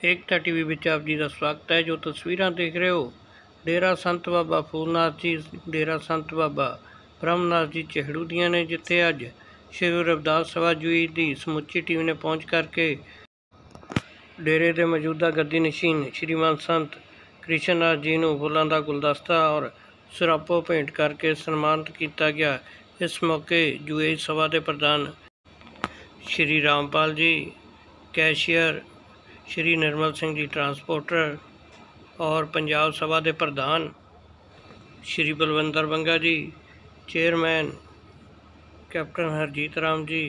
एकता TV विच आप जी का स्वागत है। जो तस्वीरां देख रहे हो, डेरा संत बाबा फूलनाथ जी, डेरा संत बाबा ब्रह्मनाथ जी चेहड़ू दियां ने, जिथे अज श्री गुरु रविदास सभा जी की समुची टीम ने पहुँच करके डेरे के मौजूदा गद्दी नशीन श्रीमान संत कृष्ण नाथ जी को फुलों का गुलदस्ता और सरापो भेंट करके सन्मानित किया गया। इस मौके यूए सभा के प्रधान श्री रामपाल जी, कैशियर श्री निर्मल सिंह जी ट्रांसपोर्टर और पंजाब सभा के प्रधान श्री बलविंदर बंगा जी, चेयरमैन कैप्टन हरजीत राम जी,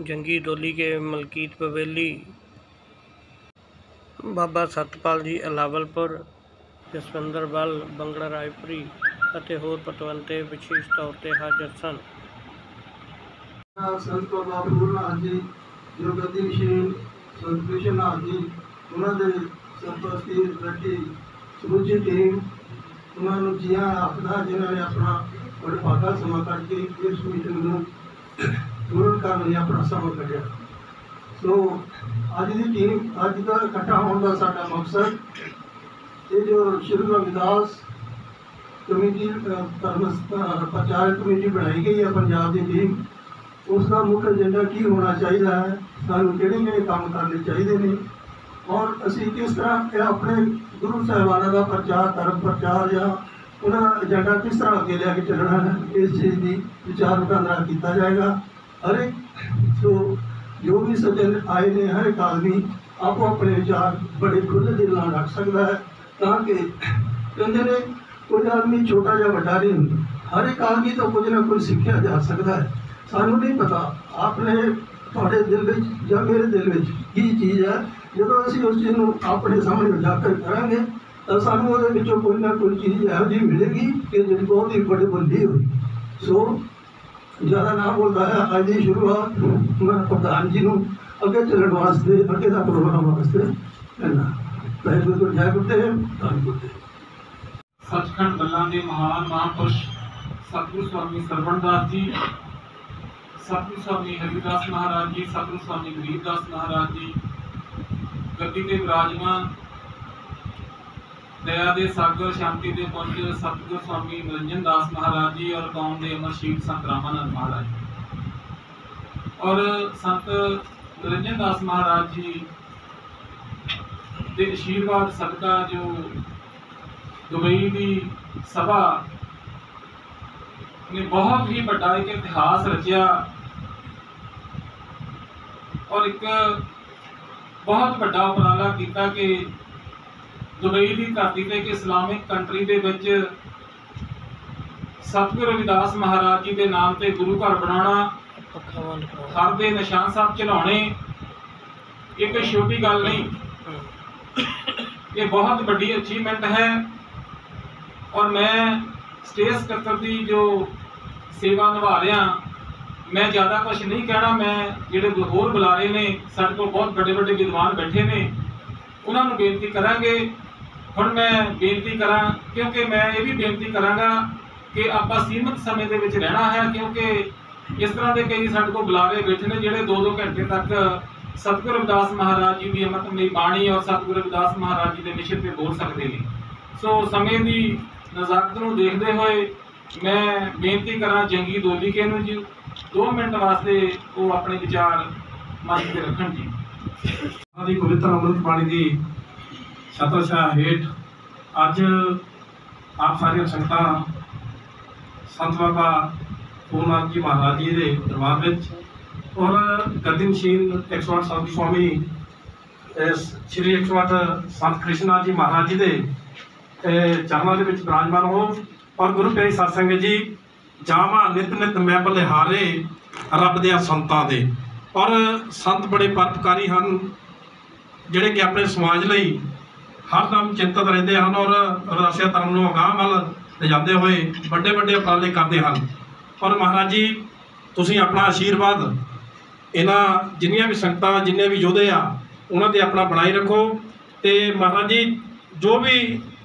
जंगी डोली के मलकीत बवेली, बाबा सतपाल जी अलावलपुर, जसविंदर बल बंगड़ा रायपुरी ਅਤੇ ਹੋਰ ਪਤਵੰਤੇ विशेष तौर पर हाजिर सन। संत बाबा फूलनाथ जी जो गद्दी नशीन संत कृष्ण नाथ जी उन्होंने संतोषी बैठी समूची टीम उन्होंने जिया आखदा जिन्होंने अपना बड़े भागा समा करके इस मीटिंग में पूर्ण करने अपना समा कढ़िया। सो अज की टीम अज का इकट्ठा होने का साडा मकसद ये जो श्री रविदास कमेटी प्रचार कमेटी बनाई गई है पंजाब की टीम, उसका मुख्य एजेंडा की होना चाहिए है, सानू किहड़े काम करने चाहिए ने और असी किस तरह अपने गुरु साहिबाना का प्रचार धर्म प्रचार या उन्होंने एजेंडा किस तरह अगे लेके चलना है, इस चीज़ की विचार विटांदरा किया जाएगा। हर एक जो भी सज्जन आए ने हर एक आदमी आपो अपने विचार बड़े खुले दिल नाल रख सकता है, ताकि कहते ने कोई आदमी छोटा या बड़ा नहीं होंगे, हर एक आदमी तो कुछ ना कुछ सीखा जा सकता है। सानू नहीं पता आपने थोड़े दिल में या मेरे दिल में की चीज़ है, जो असी उस चीज़ को अपने सामने उजागर करांगे तो सानू वो कोई ना कोई चीज़ यहो जी मिलेगी कि जी बहुत ही बड़ी बुलंदी हुई। सो ज़्यादा ना बोलता है, अज की शुरुआत मैं प्रधान जी को अगे चलने वास्ते अगे का प्रोग्राम वास्ते करना। वाहिगुरू जय गुरुदेव धन गुरुदेव। सचखंड बल्लां के महान महापुरुष सतगुरु स्वामी सरवणदास जी, सतगुरु स्वामी हरिदास महाराज जी, सतगुरु स्वामी गरीबदास महाराज जी गद्दी के विराजमान, दया के सागर शांति के पुंज सतगुरु स्वामी निरंजन दास महाराज जी और कौम के अमरशील संत रामानंद महाराज जी और संत निरंजन दास महाराज जी के आशीर्वाद सदका जो दुबई की सभा ने बहुत ही बड़ा एक इतिहास रचिया और एक बहुत बड़ा उपराला किया कि दुबई की धरती पे एक इस्लामिक कंट्री के विच सतगुरु रविदास महाराज जी के नाम पे गुरु घर बनाना, हर दे निशान साहब चढ़ाने ये कोई छोटी गल नहीं, ये बहुत बड़ी अचीवमेंट है। और मैं स्टेज सकत्तर की जो सेवा निभा रहा, मैं ज़्यादा कुछ नहीं कहना। मैं जोड़े होर बुलारे ने साढ़े को बहुत बड़े बड़े विद्वान बैठे ने, उन्होंने बेनती करांगे। हुण मैं बेनती करा क्योंकि मैं ये भी बेनती करांगा कि आप सीमित समय के विच रहना है, क्योंकि इस तरह के कई साढ़े को बुलारे बैठे ने जोड़े 2-2 घंटे तक सतगुरु रविदास महाराज जी की अमृतमयी बाणी और सतगुरु रविदास महाराज जी के मिशन पर बोल सकते हैं। सो समय की नज़ाकत को देखते हुए मैं बेनती करा जंगी डोली के जी 2 मिनट वास्ते वो अपने विचार मन से रखन जी। पवित्र अमृत बाणी की छत्रछाया हेठ अज आप सारिया संगत संत बाबा फूलनाथ जी महाराज जी के दरबार में और गद्दी नशीन 108 संत स्वामी श्री 108 संत कृष्ण नाथ जी महाराज जी के चरणों के विराजमान हो। और गुरु प्यारी साध संगत जी, जावा नित नित मैं बलिहारे रब दे संतां दे। और संत बड़े परोपकारी हैं जिहड़े कि अपने समाज लई हरदम चिंतित रहते हैं और रसिया धर्म को अगाह वल ले जाते हुए बड़े बड़े उपराले करते हैं। और महाराज जी तुसीं अपना आशीर्वाद इन्हां जिन्नियां भी संगतां जिन्ने भी योधे आ उन्हां ते अपना बनाई रखो। तो महाराज जी जो भी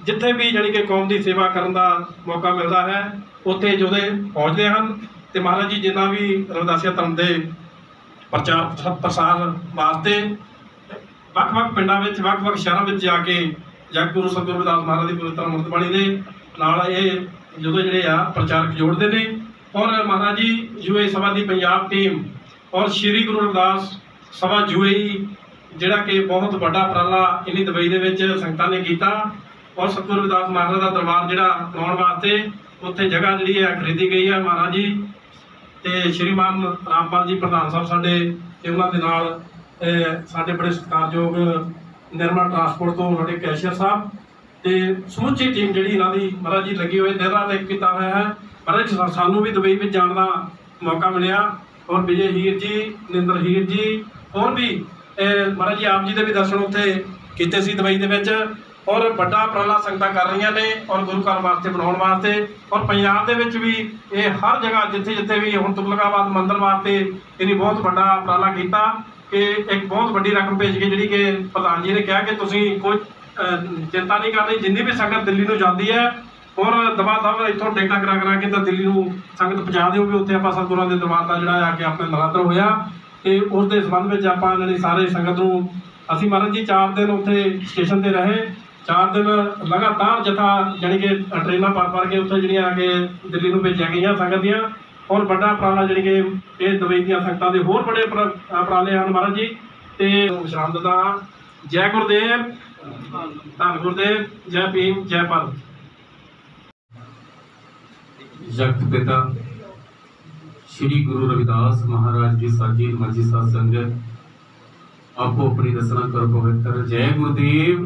जिथे भी जानी कि कौम की सेवा करने का मौका मिलता है उत्थे योधे पहुँचते हैं। तो महाराज जी जिन्ना भी रविदासिया धर्म के प्रचार प्रसार वास्ते ਵੱਖ-ਵੱਖ ਪਿੰਡਾਂ ਵਿੱਚ ਵੱਖ-ਵੱਖ ਸ਼ਹਿਰਾਂ ਵਿੱਚ ਜਾ ਕੇ ਜਗਤਗੁਰੂ ਸਤਿਗੁਰੂ ਰਵਿਦਾਸ ਮਹਾਰਾਜ ਦੀ ਪਵਿੱਤਰ ਅੰਮ੍ਰਿਤ ਬਾਣੀ ਦੇ ਨਾਲ ਇਹ ਜਦੋਂ ਜਿਹੜੇ ਆ ਪ੍ਰਚਾਰਕ ਜੋੜਦੇ ਨੇ। ਔਰ ਮਹਾਰਾਜ ਜੀ ਯੂਏ ਸਭਾ ਦੀ ਪੰਜਾਬ ਟੀਮ ਔਰ ਸ਼੍ਰੀ ਗੁਰੂ ਰਵਿਦਾਸ ਸਭਾ UAE ਜਿਹੜਾ ਕਿ ਬਹੁਤ ਵੱਡਾ ਉਪਰਾਲਾ ਇੰਨੀ ਦੁਬਈ ਦੇ ਵਿੱਚ ਸੰਗਤਾਂ ਨੇ ਕੀਤਾ। ਔਰ ਸਤਿਗੁਰੂ ਰਵਿਦਾਸ ਮਹਾਰਾਜ ਦਾ ਦਰਬਾਰ ਜਿਹੜਾ ਬਣਾਉਣ ਵਾਸਤੇ ਉੱਥੇ ਜਗ੍ਹਾ ਜਿਹੜੀ ਹੈ ਖਰੀਦੀ ਗਈ ਹੈ ਮਹਾਰਾਜ ਜੀ ਤੇ ਸ਼੍ਰੀਮਾਨ ਰਾਮਪਾਲ ਜੀ ਪ੍ਰਧਾਨ ਸਾਹਿਬ ਸਾਡੇ ਤੇ ਉਹਨਾਂ ਦੇ ਨਾਲ ਸਾਡੇ ਬੜੇ ਸਤਿਕਾਰਯੋਗ ਨਿਰਮਲ ਟਰਾਂਸਪੋਰਟ ਤੋਂ ਸਾਡੇ ਕੈਸ਼ੀਅਰ ਸਾਹਿਬ ਤੇ ਸਮੁੱਚੀ ਟੀਮ ਜਿਹੜੀ ਇਹਨਾਂ ਦੀ ਮਹਾਰਾਜ ਜੀ ਲੱਗੀ ਹੋਏ ਦਿਨ ਰਾਤ ਇੱਕ ਕੀਤਾ ਹੋਇਆ ਹੈ। ਮਹਾਰਾਜ ਸਾਨੂੰ ਵੀ ਦੁਬਈ ਵਿੱਚ ਜਾਣ ਦਾ ਮੌਕਾ ਮਿਲਿਆ ਔਰ ਵਿਜੇ ਹੀਰ ਜੀ, ਨਿੰਦਰ ਹੀਰ ਜੀ ਹੋਰ ਵੀ ਮਹਾਰਾਜ ਜੀ ਆਪ ਜੀ ਦੇ ਵੀ ਦਰਸ਼ਨ ਉੱਥੇ ਕੀਤੇ ਸੀ ਦੁਬਈ ਦੇ ਵਿੱਚ। ਔਰ ਵੱਡਾ ਉਪਰਾਲਾ ਸੰਗਤਾਂ ਕਰ ਰਹੀਆਂ ਨੇ ਔਰ ਗੁਰੂ ਘਰ ਵਾਸਤੇ ਬਣਾਉਣ ਵਾਸਤੇ। ਔਰ ਪੰਜਾਬ ਦੇ ਵਿੱਚ ਵੀ ਇਹ ਹਰ ਜਗ੍ਹਾ ਜਿੱਥੇ ਜਿੱਥੇ ਵੀ ਹੁਣ ਤੁਗਲਕਾਬਾਦ ਮੰਦਿਰ ਵਾਸਤੇ ਇਹਨੇ ਬਹੁਤ ਵੱਡਾ ਉਪਰਾਲਾ ਕੀਤਾ ਕਿ ਇੱਕ ਬਹੁਤ ਵੱਡੀ ਰਕਮ ਭੇਜ ਕੇ ਜਿਹੜੀ ਕਿ ਪ੍ਰਧਾਨ ਜੀ ਨੇ ਕਿਹਾ ਕਿ ਤੁਸੀਂ ਕੋਈ ਚਿੰਤਾ ਨਹੀਂ ਕਰਨੀ, ਜਿੰਨੀ ਵੀ ਸੰਗਤ ਦਿੱਲੀ ਨੂੰ ਜਾਂਦੀ ਹੈ ਔਰ ਦਵਾ ਦਵ ਇੱਥੋਂ ਟਿਕਟਾਂ ਕਰਾ ਕੇ ਤਾਂ ਦਿੱਲੀ ਨੂੰ ਸੰਗਤ ਪਹੁੰਚਾ ਦਿਓਗੇ। ਉੱਥੇ ਆਪਾਂ ਸਤਿਗੁਰਾਂ ਦੇ ਦਰਬਾਰ ਦਾ ਜਿਹੜਾ ਆ ਕੇ ਆਪਣੇ ਨਰਾਦਰ ਹੋਇਆ ਤੇ ਉਸ ਦੇ ਸੰਬੰਧ ਵਿੱਚ ਆਪਾਂ ਜਿਹੜੀ ਸਾਰੇ ਸੰਗਤ ਨੂੰ ਅਸੀਂ ਮਹਾਰਾਜ ਜੀ 4 ਦਿਨ ਉੱਥੇ ਸਟੇਸ਼ਨ ਤੇ ਰਹੇ। 4 ਦਿਨ ਲਗਾਤਾਰ ਜਥਾ ਜਾਣੀ ਕਿ ਟ੍ਰੇਨਾਂ ਭਰ ਕੇ ਉੱਥੇ ਜਿਹੜੀਆਂ ਆ ਕੇ ਦਿੱਲੀ ਨੂੰ ਭੇਜੀਆਂ ਗਈਆਂ ਸੰਗਤ ਦੀਆਂ। ਔਰ ਵੱਡਾ ਉਪਰਾਲਾ ਜਿਹੜੀ ਕਿ ਇਹ ਦੁਬਈ ਦੀਆਂ ਸੰਗਤਾਂ ਦੇ ਹੋਰ ਬੜੇ ਉਪਰਾਲੇ ਹਨ ਮਹਾਰਾਜ ਜੀ ਤੇ ਵਿਸ਼ਰਾਮ ਦਿੰਦਾ। ਜੈ ਗੁਰਦੇਵ, ਧੰਨ ਗੁਰਦੇਵ, ਜੈ ਭੀਮ, ਜੈ ਭਾਰਤ। जगत पिता श्री गुरु रविदास महाराज की साजी मर्जी साध संगत आपो अपनी रचना कर पवित्र। जय गुरुदेव,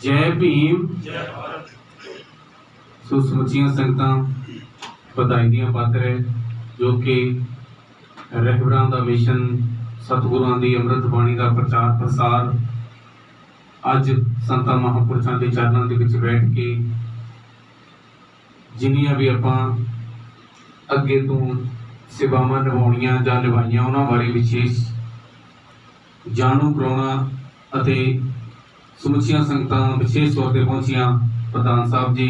जय भीम। सो समुचिया संगतां बधाई दियां पात्र है जो कि रहबरां दा मिशन सतगुरां दी अमृत बाणी का प्रचार प्रसार अज संतां महापुरुषां दे चरनां दे विच बैठ के जिन्नियां भी आपां अगे तो सेवावां निभाउणियां जां निभाईयां उन्हां बारे विशेष जाणू कराउणा अते समुचियां संगतां विशेष तौर पर पहुंचियां प्रधान साहब जी।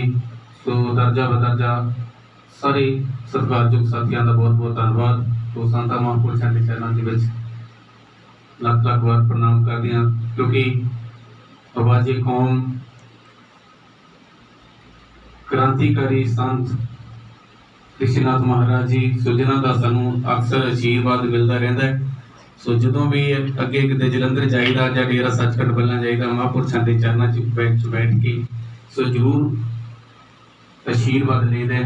सो दर्जा बदर्जा सारे सत्कारयोग साथियों का बहुत बहुत धन्यवाद। तो संतां महापुरुषां दे चरनां दे विच लख लख वार प्रणाम करदे हां क्योंकि आवाज़े कौम क्रांतिकारी संत कृष्णनाथ महाराज जी सो जिन्हां दा सानूं अक्सर आशीर्वाद मिलता रहिंदा है। सो जदों भी अगे किते जलंधर जाईदा जां डेरा सचखंड बल्ला जाईदा महापुरुषां दे चरनां च बैठ के सो जरूर आशीर्वाद लईदा है।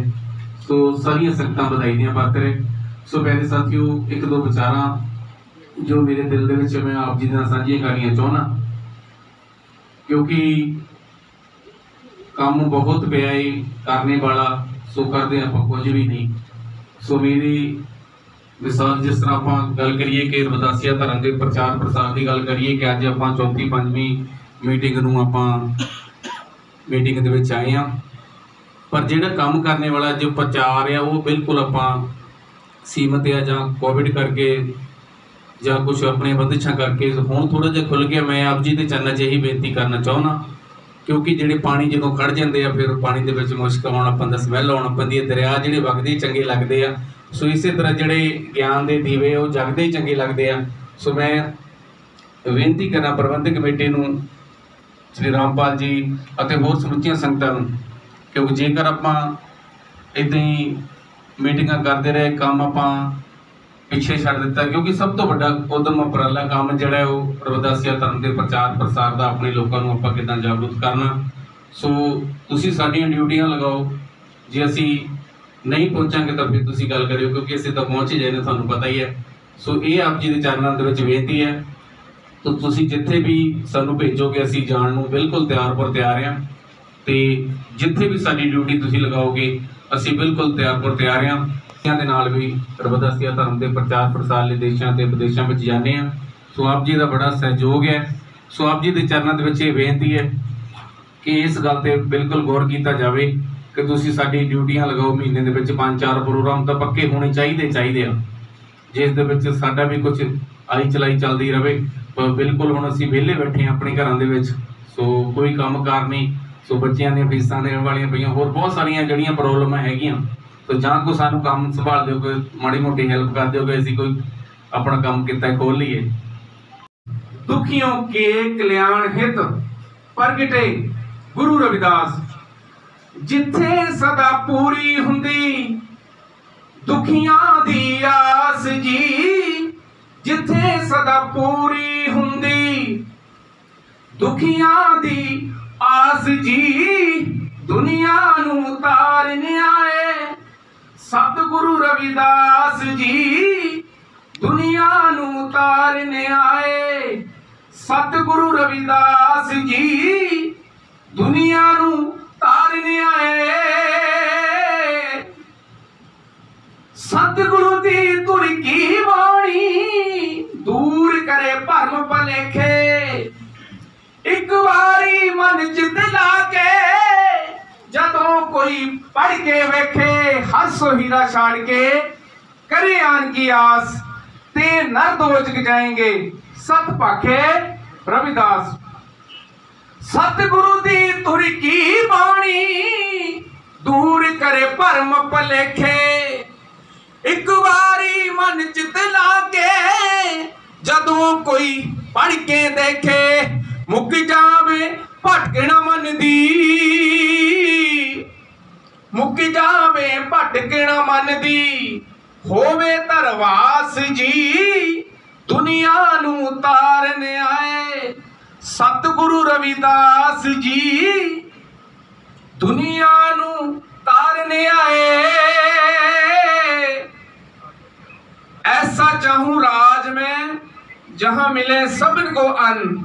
सो सारियां संगतां बधाई दियां पात्र है। सो प्यारे साथियों एक दो विचारां जो मेरे दिल दे विच मैं आप जी दे नाल साझीआं करनियां चाहुंदा क्योंकि काम बहुत पिया है करने वाला सो करते आप कुछ भी नहीं। सो मेरी मिसाल जिस तरह आप गल करिए कि रविदासिया धर्म के प्रचार प्रसार की गल करिए कि अज आप 34 5वीं मीटिंग नूं आप मीटिंग दे विच आए हैं पर जिहड़ा काम करने वाला जो प्रचार है वो बिल्कुल आप सीमित है जां कोविड करके जां कुछ अपने बंदिशां करके हुण थोड़ा जिहा खुल गया। मैं आप जी के चरणों 'च यही बेनती करना चाहुंदा क्योंकि जिहड़े पानी जो खड़ जाते हैं फिर पानी के विच मुश्क आउणा पैंदा, स्मैल आउणा पैंदी है, दरिया जिहड़े वगदे चंगे लगते हैं। सो इस तरह जिहड़े ज्ञान के दीवे वो जगदे ही चंगे लगते हैं। सो मैं बेनती करना प्रबंधक कमेटी नूं श्री रामपाल जी और होर समुचिया संगतां नूं क्योंकि जेकर आपां इदां ही मीटिंगां करते रहे काम आपां पिछे छड़ दिता क्योंकि सब तो बड़ा उद्यम उपराला काम जिहड़ा है वो रविदासिया धर्म के प्रचार प्रसार का अपने लोगों को आपां किदां जागरूक करना। सो तुसीं साडीआं ड्यूटियां लगाओ जे असीं नहीं पहुंचांगे तो फिर तुसीं गल करियो क्योंकि असीं तो पहुंच ही जाने तुहानूं पता ही है। सो ये आप जी के चरणों दे विच बेनती है तो तुसीं जिथे भी सानूं भेजोगे असीं जाण नूं बिल्कुल तैयार पर तैयार हां ते जिथे भी साडी ड्यूटी तुसीं लगाओगे असीं बिल्कुल तैयार पर तैयार हां। दे नाल भी रविदासिया धर्म के प्रचार प्रसार लिए देशों के विदेशों में जाने हैं। सो आप जी का बड़ा सहयोग है। सो आप जी के चरणों के विच बेनती है कि इस गल ते बिल्कुल गौर किया जाए कि तुसीं साडी ड्यूटियां लगाओ महीने दे विच 5-4 प्रोग्राम तो पक्के होने चाहिए जिस दे विच साडा भी कुछ आई चलाई चलती रहे। पर बिल्कुल हुण असीं विहले बैठे हैं अपने घरां दे विच सो कोई काम कार नहीं। सो बच्चों दी फीसां देण वालियां पईयां होर बहुत सारियां जिहड़ियां प्रॉब्लमां हैगियां तो जां को सानू काम संभाल दोगे माड़ी मोटी हेल्प कर दोगे असीं कोई अपना काम किता खोल लीए। दुखियों के कल्याण हित प्रगटे गुरु रविदास। जिथे सदा पूरी हुंदी दुखियां दी आस जी, जिथे सदा पूरी हुंदी दुखियां दी आस जी, दुनिया नू तारने आए सतगुरु रविदास जी, दुनिया नू तारने आए सतगुरु रविदास जी, दुनिया नू तारने आए। सतगुरु दी तुर की बाणी दूर करे भरम भलेखे, एक बारी मन चित लाके जदों कोई पढ़ के वेखे, हसो हीरा छाड़ के करे आन की आस, ते नर दोजक जाएंगे सत पाखे रविदास। सतगुरु दी तुर की बाणी दूर करे भरम भलेखे, एक बारी मन चित लाके जदों कोई पढ़ के देखे, मुक जावे भटकना मन दी, मुक जावे भटकना मन दी, होवे तरवास जी, दुनिया नू तारने आए सतगुरु रविदास जी, दुनिया नू तारने आए। ऐसा चाहूं राज में जहां मिले सबन को अन्न,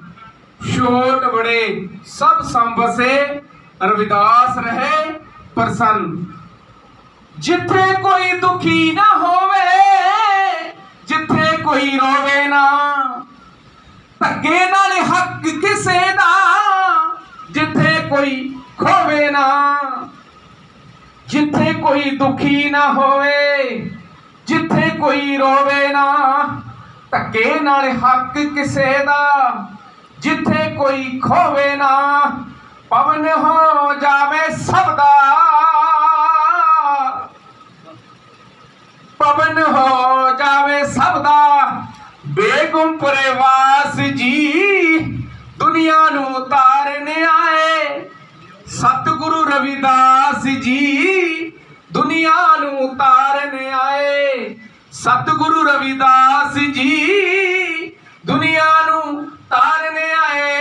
छोट बड़े सब संबसे रविदास रहे प्रसन्न। जिथे कोई दुखी ना होवे, जिथे कोई रोवे ना, धक्के नाल हक किसे दा, जिथे कोई खोवे ना, जिथे कोई दुखी ना होवे, जिथे कोई रोवे ना, धक्के नाल हक किसे दा, जिथे कोई खोवे ना, पवन हो जावे सबदा, पवन हो जावे सबदा, बेगुमपुरे वास जी, दुनिया नू तारने आए सतगुरु रविदास जी, दुनिया नू तारने आए सतगुरु रविदास जी, दुनिया नू तारने आए।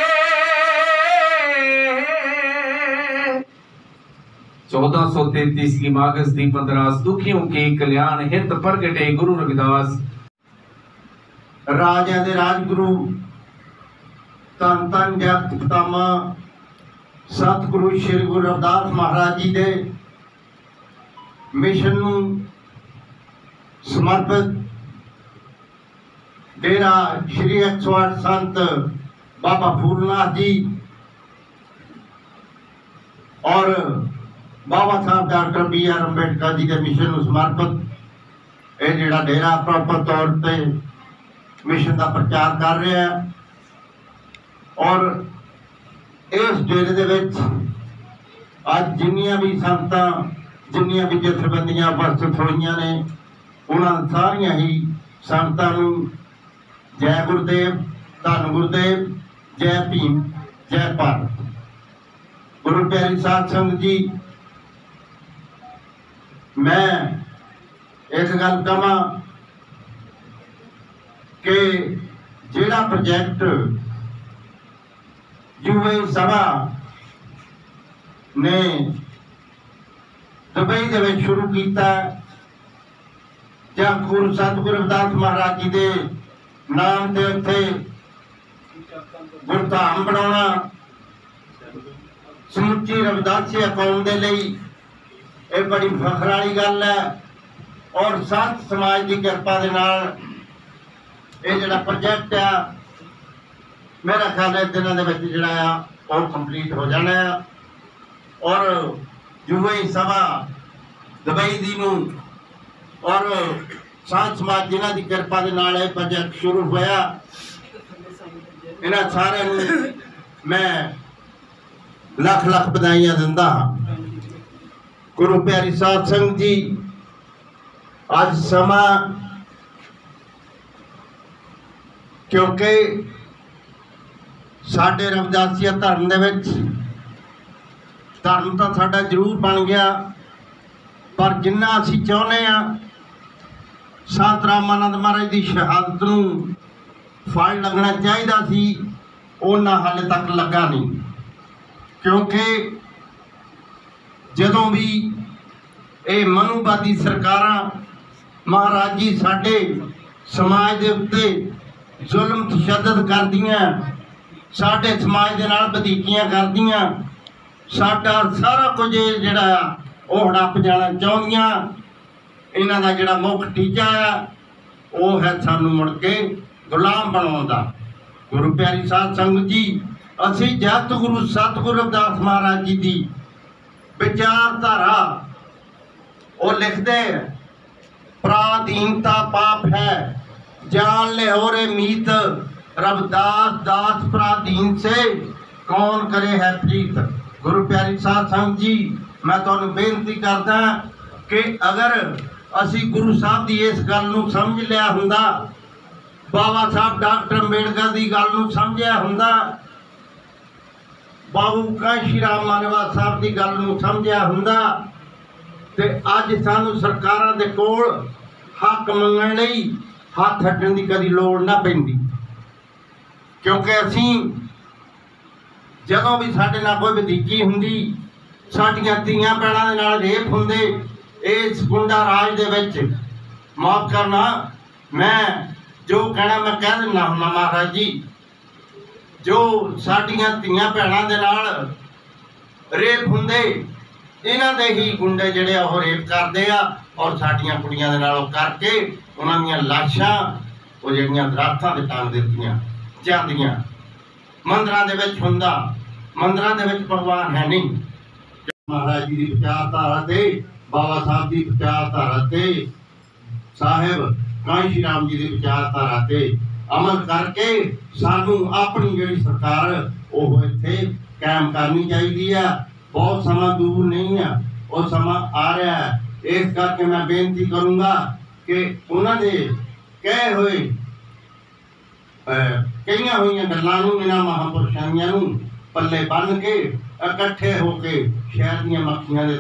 1433 की मागस दी 15 दुखियों के कल्याण हित प्रगटे गुरु रविदास। राजा दे राजगुरु धन धन जगत पितामा सतगुरु श्री गुरु रविदास महाराज जी दे मिशन नू समर्पित डेरा श्री 108 संत बाबा फूलनाथ जी और बाबा साहब डॉक्टर BR अंबेडकर जी के मिशन नू समर्पित ये जिहड़ा डेरा प्रॉपर तौर पे मिशन का प्रचार कर रहा है। और इस डेरे दे विच अज जिन्नियां भी संगतां जिन्नियां भी जथेबंदियां उपस्थित होईयां ने उन्हां सारियां ही संगतां नूं जय गुरुदेव, धन गुरुदेव, जय भीम, जय भारत। गुरु प्यारी साध संगत जी, मैं एक गल कहां कि जिहड़ा प्रोजेक्ट युवा सभा ने दुबई दे विच शुरू किया, जब गुरु सतगुरु रविदास महाराज जी के नाम से उत्थे गुरधाम बनाना समुची रविदासी कौम के लिए यह बड़ी फखर वाली गल है। और संत समाज की कृपा के नाल ये जिहड़ा प्रोजेक्ट आ मेरा ख्याल है दिनों के जिहड़ा और कंप्लीट हो जाना है। और युवा सभा दुबई दी नूं और संत समाज जिन्हां दी कृपा के नाल ये प्रोजेक्ट शुरू होया, इन्हां सारे नूं मैं लख लख बधाइयां दिंदा हां। गुरु प्यारी साध संगत जी, अज समा क्योंकि ਸਾਡੇ ਰਵਿਦਾਸੀਆ ਧਰਮ ਦੇ ਵਿੱਚ ਧਰਮ ਤਾਂ ਸਾਡਾ ਜ਼ਰੂਰ ਬਣ ਗਿਆ, ਪਰ ਜਿੰਨਾ ਅਸੀਂ ਚਾਹੁੰਦੇ ਹਾਂ ਸੰਤ ਰਾਮਾਨੰਦ ਮਹਾਰਾਜ ਦੀ ਸ਼ਹਾਦਤ ਨੂੰ ਫਲ ਲੱਗਣਾ ਚਾਹੀਦਾ ਸੀ, ਉਹਨਾਂ ਹਾਲੇ ਤੱਕ ਲੱਗਾ ਨਹੀਂ। ਕਿਉਂਕਿ ਜਦੋਂ ਵੀ ਇਹ ਮਨੂਵਾਦੀ ਸਰਕਾਰਾਂ ਮਹਾਰਾਜ ਜੀ ਸਾਡੇ ਸਮਾਜ ਦੇ ਉੱਤੇ ਜ਼ੁਲਮ ਤਸ਼ੱਦਦ ਕਰਦੀਆਂ, ਸਾਡੇ ਸਮਾਜ ਦੇ ਨਾਲ ਵਧੀਕੀਆਂ ਕਰਦੀਆਂ, ਸਾਡਾ ਸਾਰਾ ਕੁਝ ਜਿਹੜਾ ਉਹ ਹੜੱਪ ਜਾਣਾ ਚਾਹੁੰਦੀਆਂ। ਇਹਨਾਂ ਦਾ ਜਿਹੜਾ ਮੁੱਖ ਟੀਚਾ ਆ ਉਹ ਹੈ ਸਾਨੂੰ ਮੁੜ ਕੇ ਗੁਲਾਮ ਬਣਾਉਣ ਦਾ। ਗੁਰੂ ਪਿਆਰੀ ਸਾਧ ਸੰਗਤ ਜੀ, ਅਸੀਂ ਜਗਤ ਗੁਰੂ ਸਤਿਗੁਰੂ ਰਵਿਦਾਸ ਮਹਾਰਾਜ ਜੀ ਦੀ ਵਿਚਾਰਧਾਰਾ ਉਹ ਲਿਖਦੇ, ਪਰਾਧੀਨਤਾ ਪਾਪ ਹੈ ਜਾन ले हो रे मीत, रविदास दास पराधीन से कौन करे है प्रीत। गुरु प्यारी साध संगत जी, मैं तुहानू बेनती करदा कि अगर असी गुरु साहब की इस गल नू समझ लिया हुंदा, बाबा साहब डॉक्टर अंबेडकर की गल नू समझिया हुंदा, बाबू कांशी राम मानवा साहब की गल नू समझिया हुंदा, ते अज सानू सरकारां दे कोल हक मंगण लई हथ हटण की कभी लोड़ ना पैंदी। क्योंकि असी जदों भी साडे नाल कोई वधीकी हुंदी, साडियां धीआं भैणां दे नाल रेप हुंदे, इस गुंडा राज दे विच माफ करना, मैं जो कहना मैं कह दिंदा हुंदा महाराज जी, जो साडियां धीआं भैणां दे नाल रेप हुंदे, इन्हां दे ही गुंडे जिहड़े ओह रेप करदे आ, और साडियां कुड़ियां दे नाल करके उन्हां दीयां लाशां वो जिहड़ियां दरख्तां ते टांग दित्तियां जांदियां। मंदिरां दे विच हुंदा, मंदिरां दे विच भगवान है नहीं। महाराज जी की विचारधारा ते, बाबा साहब की विचारधारा ते, साहिब कांशी राम जी की विचारधारा ते अमल करके सानू अपनी जिहड़ी सरकार ओह इत्थे कायम करनी चाहिदी है। बहुत समा दूर नहीं है, वो समा आ रहा है। इस करके मैं बेनती करूँगा कि उन्होंने कहे हुए कई हुई गल्लां नूं इन्हां महापुरुषां नूं पल्ले बन के इकट्ठे होके शहर दी मक्खियां दे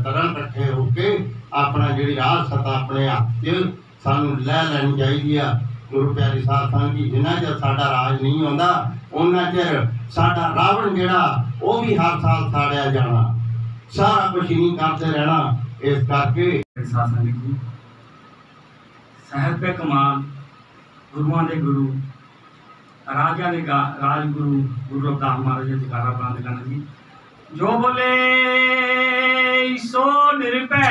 तरह इकट्ठे होके अपना जिहड़ी राज सत्ता अपने हत्थ च सानूं लै लैनी चाहिदी आ। गुरु प्यारी साध संगत जी, जिन्ना चਿਰ साडा राज नहीं आउंदा उन्ना चिर साडा रावण जिहड़ा वो भी हर साल साड़िया जाना, सारा कुछ नहीं करते रहना। इस करके साध संगत जी, साहिब पे कमाल, गुरुआं दे गुरु, राजा ने राजगुरु गुरु रविदास महाराज जी जयकारा बुलंद करना जी। जो बोले सो निर्भय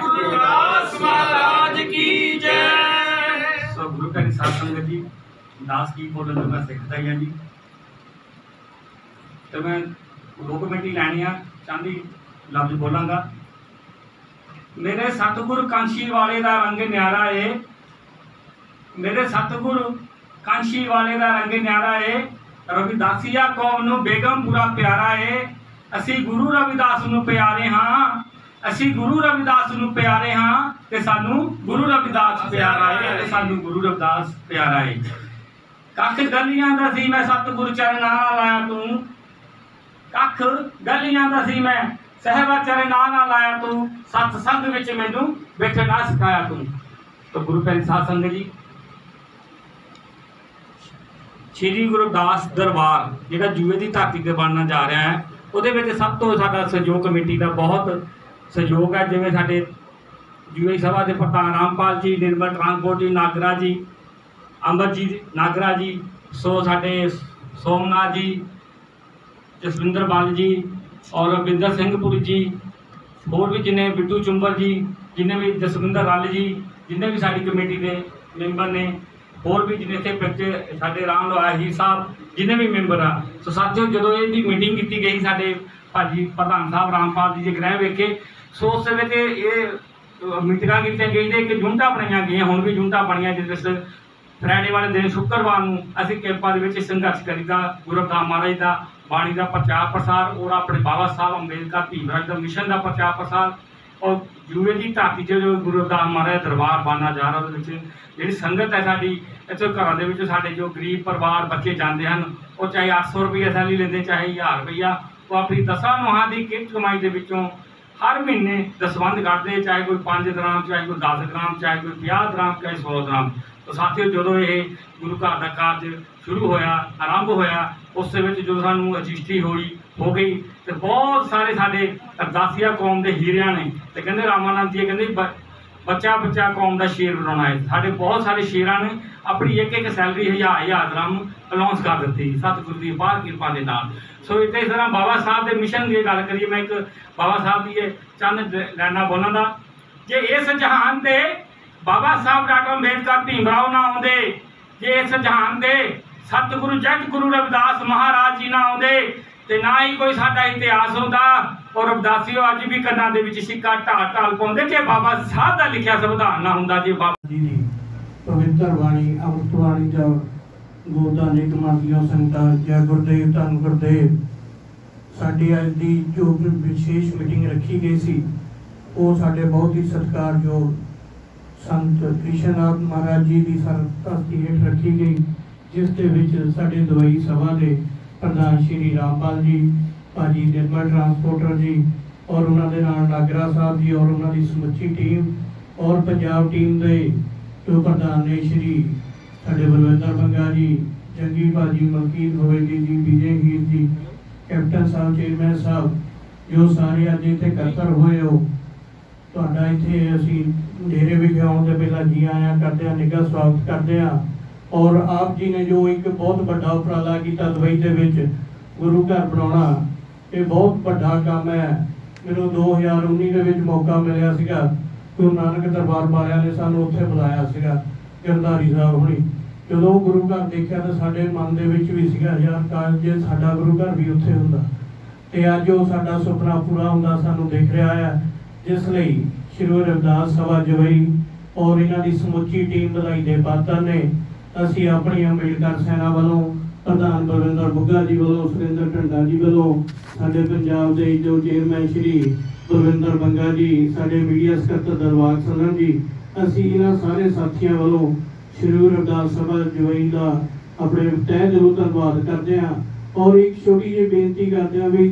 गुरु रविदास महाराज की जय। सो गुरु प्यारी साध संगत जी, दास की बोलन तो मैं सिखता ही हाँ जी, तो मैं 2 मिनट ही लैनी आ, चांदी लफ्ज बोलांगा। मेरे सतगुरु कांशी वाले दा रंग न्यारा है, मेरे सतगुरु कांशी वाले दा रंग न्यारा है, रविदासिया कौम नूं बेगम पूरा प्यारा है। असी गुरु रविदास नूं प्यारे हाँ, असी गुरु रविदास नूं प्यारे हाँ, ते सानू गुरु रविदास प्यारा है, ते सानू गुरु रविदास प्यारा है। कख गलियां दा सी मैं सतगुरु चरनां नाल लाया तू, कख गलियां दा सी मैं सहबा चरनां नाल लाया तू, सत्संग विच मैनू बैठना सिखाया तू। तो गुरु प्यारी साध संगत जी, श्री गुरु रविदास दरबार जिहड़ा जूए की धरती ते बनना जा रहा है, ਉਹਦੇ ਵਿੱਚ ਸਭ ਤੋਂ ਸਾਡਾ ਸਹਿਯੋਗ ਕਮੇਟੀ ਦਾ ਬਹੁਤ ਸਹਿਯੋਗ ਹੈ। ਜਿਵੇਂ ਸਾਡੇ ਜੂਏ ਸਭਾ ਦੇ ਪ੍ਰਧਾਨ ਰਾਮਪਾਲ ਜੀ, ਨਿਰਮਲ ਟਰਾਂਸਪੋਰਟ ਜੀ, ਨਾਗਰਾ ਜੀ, ਅਮਰਜੀਤ ਨਾਗਰਾ ਜੀ, ਸੋ ਸਾਡੇ ਸੋਮਨਾਥ ਜੀ, ਜਸਵਿੰਦਰ ਬੱਲ ਜੀ ਔਰ ਰਵਿੰਦਰ ਸਿੰਘਪੁਰੀ ਜੀ, ਹੋਰ ਵੀ ਜਿੰਨੇ ਬਿੱਟੂ ਚੁੰਬਰ ਜੀ, ਜਿੰਨੇ ਵੀ ਜਸਵਿੰਦਰ ਰੱਲ ਜੀ, ਜਿੰਨੇ ਵੀ ਸਾਡੀ ਕਮੇਟੀ ਦੇ ਮੈਂਬਰ ਨੇ, ਹੋਰ भी जिन्हें इतने बच्चे साढ़े राम हीर साहब जिन्हें भी मैंबर आ। सो साथियों, जो ये मीटिंग की गई साढ़े भाजी प्रधान साहब रामपाल जी के ग्रह वेखे, सो उस ये मीटिंग की गई कि यूनिटा बनाई गई, हुण भी यूनिटा बनिया, जिस फ्राइडे वाले दिन शुक्रवार को असीं कैंपां दे विच संघर्ष करीदा, गुरु रविदास महाराज का बाणी का प्रचार प्रसार और अपने बाबा साहब अंबेडकर भीम राज का मिशन का प्रचार प्रसार, और ਜੂਏ ਦੀ ਧਰਤੀ 'ਚ ਜੋ ਗੁਰੂ ਰਵਿਦਾਸ ਮਹਾਰਾਜ ਦਰਬਾਰ ਬਣਨਾ ਜਾ ਰਿਹਾ ਉਹਦੇ ਵਿੱਚ ਜਿਹੜੀ ਸੰਗਤ ਹੈ ਸਾਡੀ ਇੱਥੇ ਘਰਾਂ ਦੇ ਵਿੱਚ ਸਾਡੇ ਜੋ ਗਰੀਬ ਪਰਿਵਾਰ ਬੱਚੇ ਜਾਂਦੇ ਹਨ ਉਹ ਚਾਹੇ 800 ਰੁਪਈਆ ਸੈਲਰੀ ਲੈਂਦੇ ਚਾਹੇ 1000 ਰੁਪਈਆ ਉਹ ਆਪਣੀ 10 ਨੋਹਾਂ ਦੀ ਕਿਰਤ ਕਮਾਈ ਦੇ ਵਿੱਚੋਂ ਹਰ ਮਹੀਨੇ ਦਸਵੰਧ ਕੱਢਦੇ ਚਾਹੇ ਕੋਈ 5 ਗ੍ਰਾਮ ਚਾਹੇ ਕੋਈ 10 ਗ੍ਰਾਮ ਚਾਹੇ ਕੋਈ 50 ਗ੍ਰਾਮ ਚਾਹੇ 100 ਗ੍ਰਾਮ। तो साथियों जो ये गुरु घर का कार्य शुरू होया आरंभ होया उस जो सानू रजिस्ट्री हो गई तो बहुत सारे साडे अरदासिया कौम के हीरिया ने तो कहते रामानंद जी कहते बच्चा बच्चा कौम का शेर बनाना है। साडे बहुत सारे शेरां ने अपनी एक सैलरी 1000 ग्राम अनाउंस कर दी सतगुरु की बाहर कृपा के नाल। सो इस तरह बाबा साहब के मिशन की गल करिए मैं एक बाबा साहब की चंद लाइना बोलना जे इस जहान के बाबा साहब डॉक्टर अंबेडकर भीमराव ना आउंदे जे इस जहान दे सतगुरु जग गुरु रविदास महाराज जी ना आउंदे ते ना ही कोई साडा इतिहास होंदा और रविदासियों अज भी कन्नां दे विच सिक्का ढाल पाउंदे जे बाबा साहब दा लिखिया संविधान ना हुंदा जे बाबा जी दी पवित्र वाणी अमृत वाणी दा गोदा ने कमादियों संगतां जय गुरुदेव धन गुरुदेव। साडी अज दी जो विशेष मीटिंग रखी गई सी वो साडे बहुत ही सत्कारयोग संत कृष्णनाथ महाराज जी की सरपरस्ती हेठ रखी गई जिस साडे दवाई सभा के प्रधान श्री रामपाल जी भाजी निर्मल ट्रांसपोर्टर जी और उन्होंने नागरा साहब जी और उन्होंने समुची टीम और पंजाब टीम के जो प्रधान ने श्री साडे बलविंदर बंगा जी जंगी भाजी मलकीत होएगी जी विजय हीर जी कैप्टन साहब चेयरमैन साहब जो सारे अज इत्थे इकट्ठा होए हो तुहाडा इत्थे असीं डेरे विखे आउण दे पहला जी आया करदे निघा स्वागत करदे और आप जी ने जो एक बहुत बड़ा उपराला किया दुबई दे विच गुरु घर बनाउणा ये बहुत बड़ा काम है। मैनूं 2019 दे विच मौका मिलिया सीगा गुरु नानक दरबार वालियां ने सानूं उत्थे बुलाया सीगा गिरधारी साहब हुणी जदों गुरु घर देखिया तो साडे मन दे विच भी सीगा यार काश जे साडा गुरु घर भी उत्थे हुंदा ते अज ओह साडा सुपना पूरा हुंदा सानूं दिख रहा है। जिसलिए श्री रविदास सभा जवई और इन्हां दी समुची टीम बधाई दे पात्र ने असीं अपनी अंबेडकर सेना वालों प्रधान बलविंदर बुग्गा जी वालों सुरेंद्र ढंडा जी वालों साडे पंजाब दे जो चेयरमैन श्री बलविंदर बंगा जी साडे मीडिया सकत्तर दरबार सलन जी असीं इन्हां सारे साथियों वालों श्री रविदास सभा जवई का अपने तह दिलों धन्नवाद करते हैं और एक छोटी जी बेनती करते हैं भी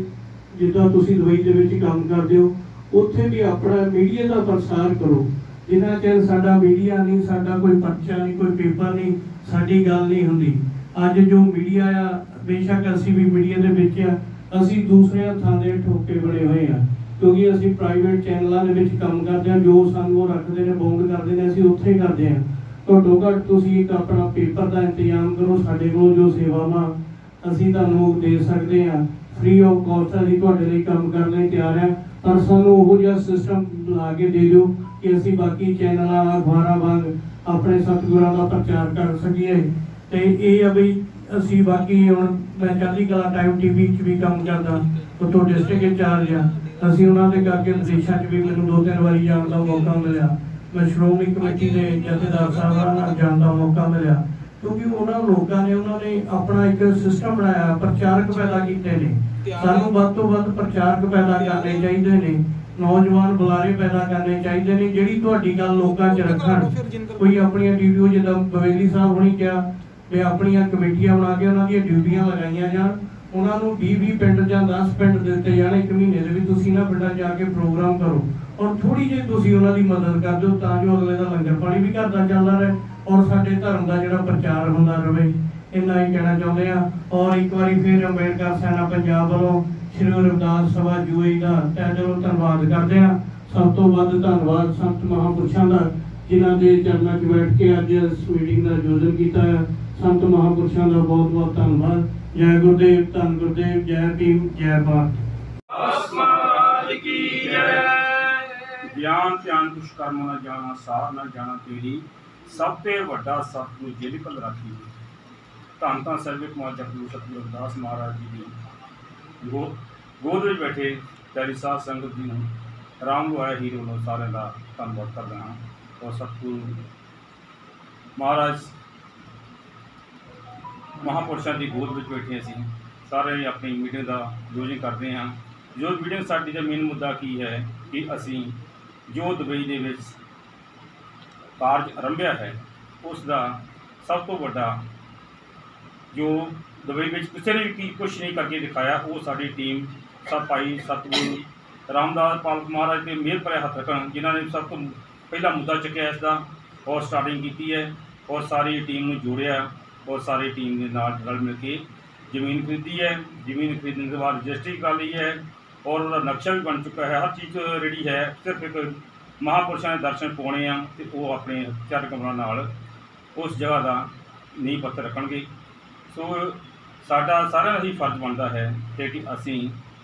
जिद्दां तुसीं दुबई दे विच काम करदे हो उत्थे भी अपना मीडिया का प्रसार करो। जिन्ना चਿਰ साडा मीडिया नहीं साडा कोई पर्चा नहीं कोई पेपर नहीं साडी गल नहीं हुंदी। अज जो मीडिया आ बेशक असीं भी मीडिया दे विच आ असीं दूसरे हत्थां दे ठोके बने हुए हैं क्योंकि असीं प्राइवेट चैनलों दे विच काम करदे हां जो सानूं रखदे ने बौंड करदे ने असीं उत्थे करदे हां। घट्टो घट्ट तुसीं एक अपना पेपर का इंतजाम करो साडे कोल जो सेवावां असीं तुहानूं दे सकदे हां फ्री ऑफ कॉस्ट असीं तुहाडे लई काम करन लई तैयार हां पर सानूं ओहो जिहा सिस्टम ला के दे दिओ कि असीं बाकी चैनलों अखबारां वांग अपने सतगुरां दा प्रचार कर सकीए ते इह आ बई असीं बाकी हुण मैं चढ़दी कला टाइम टीवी च भी काम करदा उत्तों डिस्ट्रिक्ट इंचार्ज आ असीं उन्हां दे करके विदेशां च भी मैनूं 2-3 वारी जाण दा मौका मिलिया मैं श्रोमणी कमेटी के जथेदार साहबां नाल जाण दा मौका मिलिया क्योंकि उन्होंने लोगों ने उन्होंने अपना एक सिस्टम बनाया प्रचारक पैदा किए ने सानू वध तो वध प्रचारक पैदा करने चाहिए ने नौजवान बुलारे पैदा करने चाहिए ने जिहड़ी तुहाडी गल लोकां च रखण कोई अपनी ड्यूटियां जिद्दां बवेली साहब हुणी कहा भी अपनी कमेटियां बना के उन्हां दी ड्यूटियां लगाईयां जाण उन्हां नूं 20-20 पिंड जां 10 पिंड दित्ते जाण एक महीने दे विच तुसीं इन्हां पिंडां जाके प्रोग्राम करो और थोड़ी जी तुसीं उन्हां दी मदद कर दिओ तां जो अगले दा लंगर पानी भी घर दा चलदा रहे और साडे धर्म का जिहड़ा प्रचार होंदा रहे। इन्ना ही कहना चाहते हैं और एक बार फिर अंबेडकर सेना पंजाब वालों श्री रविदास सभा जूए का तह दिलों धन्नवाद करते हैं। सब तो वध धन्नवाद संत महापुरुषों का जिन्हों के चरणों च बैठ के अज इस मीटिंग का आयोजन किया है। संत महापुरुषों का बहुत बहुत धन्यवाद। जय गुरुदेव धन गुरुदेव जय भीम जय भारत। ज्ञान ध्यान कुछ कर्म न जाना सार न जाना तेरी सब ते वड्डा सतगुरु जिल भल राखी। धन धन सर्वे कुमार जगदूत सतगुरु रविदास महाराज जी की गोद में बैठे प्यारी साध संगत जी ने राम लुआया हीर वालों सारे का धन्यवाद करते हैं और सतगुरु महाराज महापुरुषों की गोद में बैठे असी सारे अपनी मीटिंग का आयोजन करते हैं। जो मीटिंग साडी दा मेन मुद्दा की है कि असी ਜੋ ਦੁਬਈ ਦੇ ਵਿੱਚ ਕਾਰਜ ਆਰੰਭਿਆ ਹੈ ਉਸ ਦਾ ਸਭ ਤੋਂ ਵੱਡਾ ਜੋ ਦੁਬਈ ਵਿੱਚ ਕਿਸੇ ਨੇ ਵੀ ਕੁਛ ਨਹੀਂ ਕਰਕੇ ਦਿਖਾਇਆ ਉਹ ਸਾਡੀ ਟੀਮ ਭਾਈ ਸਤਿਗੁਰੂ ਰਾਮਦਾਸ ਪਾਲਕ ਮਹਾਰਾਜ ਦੇ ਮਿਹਰ ਭਰੇ ਹੱਥ ਰੱਖਣ, ਜਿਨ੍ਹਾਂ ਨੇ ਸਭ ਤੋਂ ਪਹਿਲਾ ਮੁੱਦਾ ਚੁੱਕਿਆ ਇਸ ਦਾ और स्टार्टिंग की है और सारी टीम में जोड़िया और सारी टीम के नाल रल मिल के जमीन खरीदी है। जमीन खरीदने के बाद रजिस्ट्री कर ली है और उसका नक्शा भी बन चुका है, हर चीज़ रेडी है। सिर्फ एक महापुरुषों के दर्शन पाने हैं तो वो अपने चार कमरों नाल उस जगह का नींह पत्थर रखणगे। सो साडा सारा ही फर्ज बनता है कि असी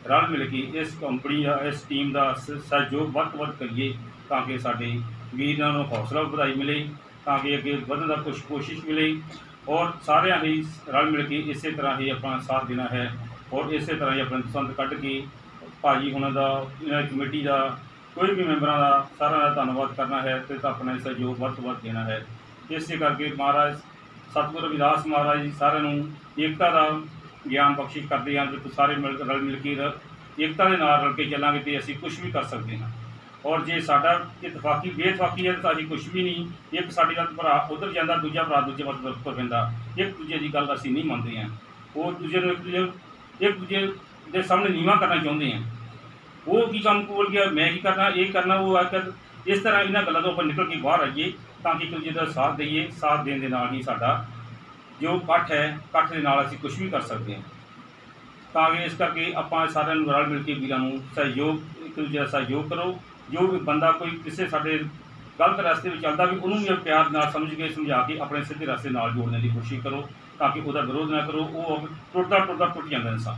रल मिल के इस कंपनी का इस टीम का सहयोग वध तो वध करिए ताकि साडे वीर नूं हौसला वधाई मिले, ताकि अगे वधण दा कुछ कोशिश मिले और सारिਆਂ ही रल मिल के इस तरह ही अपना साथ देना है और इस तरह ही अपने पसंद कढ़ के भाजी होना दा कमेटी का कोई भी मैंबरां दा सारा दा धन्नवाद करना है तो अपना सहयोग वध तो वध देना है। इस करके महाराज सतगुरु रविदास महाराज जी सारिਆਂ नूं एकता का ज्ञान बख्शिश करते हैं कि सारे रल मिल के एकता के नाल रल के चलांगे तो असीं कुछ भी कर सकते हैं। और जे साडा इतफाकी बेइतफाकी है तो असीं कुछ भी नहीं, एक साडी गल भरा उधर जाता दूजा भरा दूजे पासे तुर पैंदा, एक दूजे की गल असीं नहीं मनते हैं। वो दूजे नूं एक दूजे के सामने नीवा करना चाहते हैं। वो की काम बोल गया मैं की करना ये करना वो आकर इस तरह इन्हां गल्लां तों निकल के बाहर आइए ताकि एक दूजे का साथ दईए। साथ देने के नाल ही साडा जो इकट्ठ है इकट्ठ के नाल असीं कुछ भी कर सकते हैं। ताकि इस करके आपां सारिਆਂ ਨੂੰ रल मिल के वीरां नूं सहयोग एक दूजे का सहयोग करो। जो भी बंदा कोई किसी साढ़े गलत रास्ते में चलता भी उन्होंने भी प्यार नाल समझ के समझा के अपने सीधे रास्ते नाल जोड़ने की कोशिश करो ताकि उसका विरोध ना करो। वो टुटदा टुट जाता इंसान।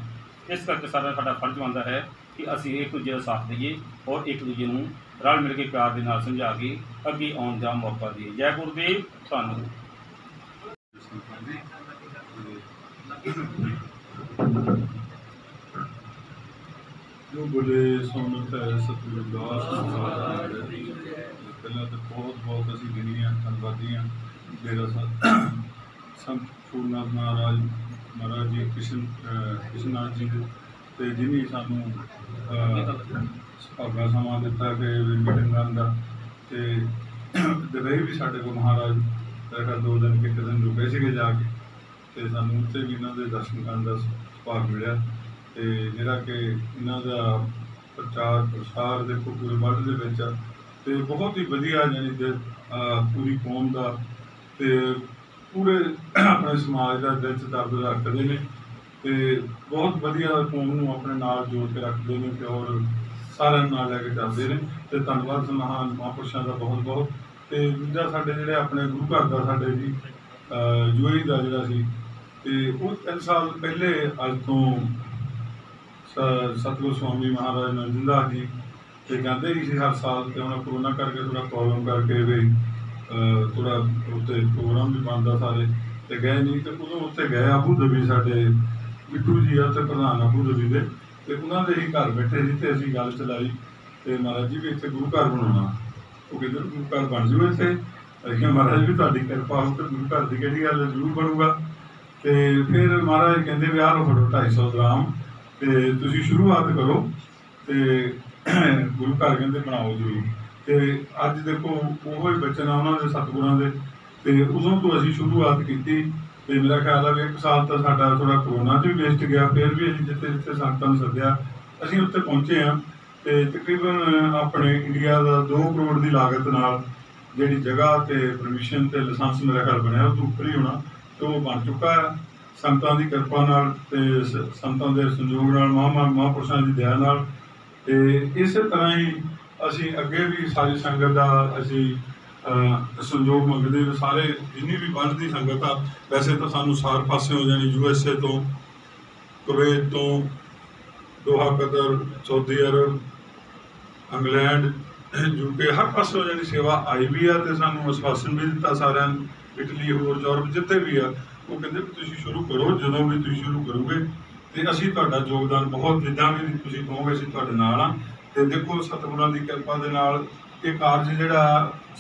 इस करके सारा साडा फर्ज बनता है कि असीं एक दूजे का साथ दईए और एक दूजे नूं रल मिल के प्यार के नाल समझा के अगे आउण दा मौका दईए। जय गुरुदेव। धन्नवाद। जो बड़े सोनत है सतगुरु रविदास महाराज जी पहला तो बहुत बहुत असी गिनी धन्यवादी हाँ डेरा संत फूलनाथ महाराज जी कृष्णनाथ जी तो जिन्हें सानू भागा समा दिता कि मीटिंग करन दा ते दुबई भी साढ़े को महाराज मेरा 2 दिन एक दिन रुके थे जाके तो सानू उत्थे भी इन्हों के दर्शन करने का सुभाग मिला। तो जिहड़ा कि इन्हां दा प्रचार प्रसार देखो पूरे वर्ल्ड दे विच ते बहुत ही वधिया यानी कि पूरी कौम का ते पूरे अपने समाज का दिल च दर्द रखते हैं तो बहुत वधिया कौम नूं अपने नाल जोड़ के रखते हैं ते और सारिਆਂ नाल लैके चलते हैं। तो धन्नवाद महान महापुरुषों का बहुत बहुत। तो दूजा साडे जिहड़े अपने गुरु घर का साडे जी यूएई का जिहड़ा सी ते वो 3 साल पहले अज तो सतगुरु स्वामी महाराज नंददास जी तो जाते ही सी हर साल तो उन्हें कोरोना करके थोड़ा प्रॉब्लम करके भी थोड़ा उत्ते प्रोग्राम भी बनता सारे तो गए नहीं। तो उदों उत्ते गए अबू धाबी साडे बिट्टू जी उत्थे प्रधान अबू धाबी दे तो उन्होंने ही घर बैठे सी तो असीं गल चलाई तो महाराज जी भी इत्थे गुरु घर बनाउणा। वो कहते गुरु घर बन जाओ इत्थे। असीं महाराज भी तुहाडी किरपा हो तो गुरु घर की किहड़ी गल जरूर बनूगा। तो फिर महाराज कहते भी आ लो फड़ो 250 ग्राम तो तुसी शुरुआत करो तो गुरु घर कहते बनाओ जरूर। तो अज देखो वो बचन आ उन्होंने सतगुरां दे तो उदों तो असीं शुरुआत की। तो मेरा ख्याल है 1 साल तो साडा थोड़ा कोरोना च भी वेस्ट गया, फिर भी असीं जिथे जिथे संगतां नूं सद्दिया असीं उत्थे पहुँचे हाँ। तो तकरीबन अपने इंडिया का 2 करोड़ की लागत नाल जिहड़ी जगह तो परमिशन तो लाइसेंस मेरा ख्याल बनया उस उपर ही होना तो वो बन चुका है संगतां की किरपा नाल ते संगतां के संयोग नाल महापुरुषों की दया नाल। ते इस तरह ही असी अगे भी सारी संगत का असी संयोग मंगते हैं। सारे जिन्नी भी वर्ल्ड की संगत आ वैसे तो सानू सार पासे हो जानी USA तो कुवैत तो दोहा कतर सऊदी अरब इंग्लैंड UK हर पासे हो जानी सेवा आई भी है। तो सानू आश्वासन भी दिता सारिਆਂ इटली होर यूरोप जिते भी है वो कहते तुसीं शुरू करो जदों भी तुसीं शुरू करोगे तो असीं तुहाडा योगदान बहुत जिद्दां भी तुसीं कहोगे असीं तुहाडे नाल आ। तो देखो सतगुरां की किरपा दे नाल ये कारज जिहड़ा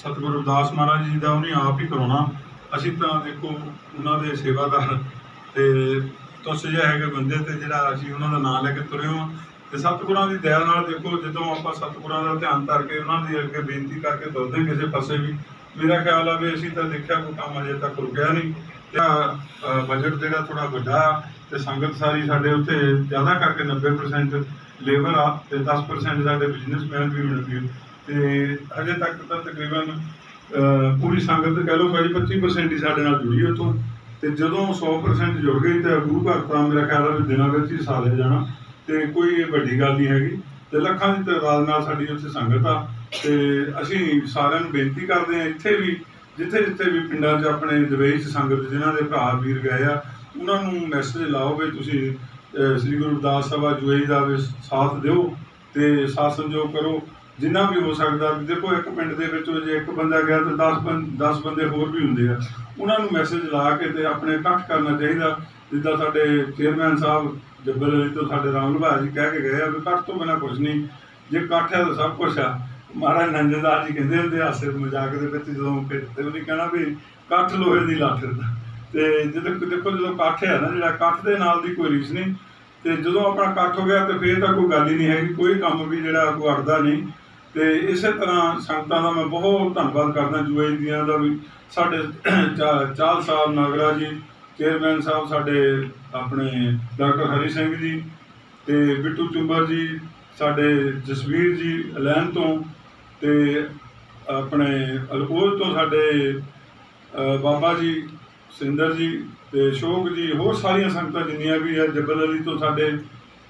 सतगुरु रविदास महाराज जी का उन्हें आप ही कराउणा। असीं तां देखो उन्हां दे सेवादार ते तुस जिहे हैगे बंदे ते जिहड़ा असीं उन्हां दा नाम लैके तुरे हो ਤੇ ਸਤਿਗੁਰਾਂ ਦੀ ਦਇਆ ਨਾਲ ਦੇਖੋ ਜਦੋਂ ਆਪਾਂ ਸਤਿਗੁਰਾਂ ਦਾ ਧਿਆਨ ਕਰਕੇ ਉਹਨਾਂ ਦੀ ਅੱਗੇ ਬੇਨਤੀ ਕਰਕੇ ਤੁਰਦੇ ਕਿਸੇ ਪਾਸੇ ਵੀ, ਮੇਰਾ ਖਿਆਲ ਆ ਵੀ ਅਸੀਂ ਤਾਂ ਦੇਖਿਆ ਕੋਈ ਕੰਮ ਅਜੇ ਤੱਕ ਰੁਕਿਆ ਨਹੀਂ। ਬਜਟ ਜਿਹੜਾ ਥੋੜਾ ਵੱਡਾ ਤੇ ਸੰਗਤ ਸਾਰੀ ਸਾਡੇ ਉੱਥੇ ਜ਼ਿਆਦਾ ਕਰਕੇ 90% ਲੇਬਰ ਆ ਤੇ 10% ਸਾਡੇ ਬਿਜ਼ਨਸਮੈਨ ਵੀ ਮਿਲਦੇ ਤੇ ਹਜੇ ਤੱਕ ਤਾਂ ਤਕਰੀਬਨ ਪੂਰੀ ਸੰਗਤ ਕਹਿ ਲਓ ਭਾਈ 25% ਹੀ ਸਾਡੇ ਨਾਲ ਜੁੜੀ ਉੱਥੋਂ। ਤੇ ਜਦੋਂ 100% ਜੁੜ ਗਈ ਤਾਂ ਗੁਰੂ ਘਰ ਤਾਂ ਮੇਰਾ ਖਿਆਲ ਆ ਵੀ ਦਿਨਾਂ ਵਿੱਚ ਹੀ ਸਾਰਿਆ ਜਾਣਾ ਤੇ ਕੋਈ ਵੱਡੀ ਗੱਲ ਨਹੀਂ ਹੈਗੀ। ਤੇ ਲੱਖਾਂ ਦੀ ਤਾਦਾਦ ਨਾਲ ਸਾਡੀ ਉੱਥੇ ਸੰਗਤ ਆ ਤੇ ਅਸੀਂ ਸਾਰਿਆਂ ਨੂੰ ਬੇਨਤੀ ਕਰਦੇ ਹਾਂ ਇੱਥੇ ਵੀ ਜਿੱਥੇ ਜਿੱਥੇ ਵੀ ਪਿੰਡਾਂ 'ਚ ਆਪਣੇ ਦੁਬਈ 'ਚ ਸੰਗਤ ਜਿਨ੍ਹਾਂ ਦੇ ਭਰਾ ਵੀਰ ਗਏ ਆ ਉਹਨਾਂ ਨੂੰ ਮੈਸੇਜ ਲਾਓ ਵੀ ਤੁਸੀਂ ਸ੍ਰੀ ਗੁਰੂ ਰਵਿਦਾਸ ਸਭਾ UAE ਦਾ ਵੀ ਸਾਥ ਦਿਓ ਤੇ ਸਾਥ ਸੰਯੋਗ ਕਰੋ ਜਿੰਨਾ ਵੀ ਹੋ ਸਕਦਾ। ਦੇਖੋ ਇੱਕ ਪਿੰਡ ਦੇ ਵਿੱਚ ਜੇ ਇੱਕ ਬੰਦਾ ਗਿਆ ਤਾਂ 10 ਬੰਦੇ ਹੋਰ ਵੀ ਹੁੰਦੇ ਆ, ਉਹਨਾਂ ਨੂੰ ਮੈਸੇਜ ਲਾ ਕੇ ਤੇ ਆਪਣੇ ਇਕੱਠ ਕਰਨਾ ਚਾਹੀਦਾ। ਜਿੱਦਾਂ ਸਾਡੇ ਚੇਅਰਮੈਨ ਸਾਹਿਬ ਜੱਬਲ ਅਲੀ ਤੋਂ ਸਾਡੇ ਰਾਮ ਲਭਾ ਜੀ ਕਹਿ ਕੇ ਗਏ ਆ ਵੀ ਇਕੱਠ ਤੋਂ ਬਿਨਾਂ ਕੁਛ ਨਹੀਂ, ਜੇ ਇਕੱਠ ਹੈ ਤਾਂ ਸਭ ਕੁਛ ਆ। ਮਹਾਰਾਜ ਨੰਦਦਾਸ ਜੀ ਕਹਿੰਦੇ ਹੁੰਦੇ ਹਾਸੇ ਮਜ਼ਾਕ ਦੇ ਵਿੱਚ ਜਦੋਂ ਤੇ ਉਹਨੇ ਕਹਿਣਾ ਵੀ ਇਕੱਠ ਲੋਹੇ ਦੀ ਲੱਠ ਤੇ ਜਦੋਂ ਦੇਖੋ ਜਦੋਂ ਇਕੱਠ ਹੈ ਨਾ ਜਿਹੜਾ ਇਕੱਠ ਦੇ ਨਾਲ ਦੀ ਕੋਈ ਰੀਸ ਨਹੀਂ ਤੇ ਜਦੋਂ ਆਪਣਾ ਇਕੱਠ ਹੋ ਗਿਆ ਤੇ ਫਿਰ ਤਾਂ ਕੋਈ ਗੱਲ ਹੀ ਨਹੀਂ ਹੈਗੀ, ਕੋਈ ਕੰਮ ਵੀ ਜਿਹੜਾ ਕੋਈ ਅੜਦਾ ਨਹੀਂ। ਤੇ ਇਸੇ ਤਰ੍ਹਾਂ ਸੰਗਤਾਂ ਦਾ ਮੈਂ ਬਹੁਤ ਧੰਨਵਾਦ ਕਰਦਾ UAE ਦੀਆਂ ਦਾ ਵੀ ਸਾਡੇ ਚਾਲ ਸਾਹਿਬ ਨਾਗਰਾ ਜੀ ਚੇਅਰਮੈਨ ਸਾਹਿਬ ਸਾਡੇ ਆਪਣੇ ਡਾਕਟਰ ਹਰੀ ਸਿੰਘ ਜੀ ਤੇ ਬਿੱਟੂ ਚੁੰਬਰ ਜੀ ਸਾਡੇ ਜਸਵੀਰ ਜੀ ਅਲੈਨ ਤੋਂ ਤੇ ਆਪਣੇ ਅਲਕੋਜ ਤੋਂ ਸਾਡੇ ਬਾਬਾ ਜੀ ਸਿੰਦਰ ਜੀ ਤੇ ਸ਼ੋਕ ਜੀ ਹੋਰ ਸਾਰੀਆਂ ਸੰਗਤਾਂ ਜਿੰਨੀਆਂ ਵੀ ਆ ਜੱਬਲ ਅਲੀ ਤੋਂ ਸਾਡੇ